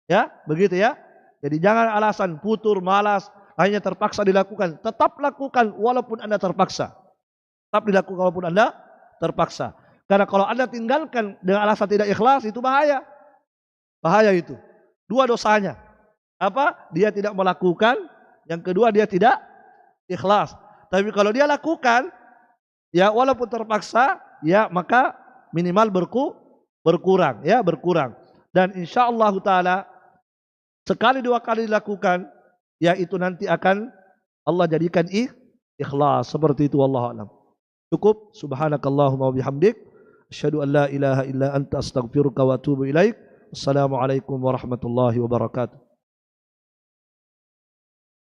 S1: Ya, begitu ya. Jadi jangan alasan putur, malas, hanya terpaksa dilakukan. Tetap lakukan walaupun Anda terpaksa. Tetap dilakukan walaupun Anda terpaksa. Karena kalau Anda tinggalkan dengan alasan tidak ikhlas, itu bahaya. Bahaya itu. 2 dosanya. Apa? Dia tidak melakukan. Yang kedua, dia tidak ikhlas. Tapi kalau dia lakukan, ya walaupun terpaksa, ya maka minimal berkurang. Ya, berkurang. Dan insyaAllah ta'ala, sekali 2 kali dilakukan, ya itu nanti akan Allah jadikan ikhlas. Seperti itu, wallahu a'lam. Cukup. Subhanakallahumma wabihamdik. Asyhadu an la ilaha illa anta astaghfiruka wa atubu ilaik. Assalamualaikum warahmatullahi wabarakatuh.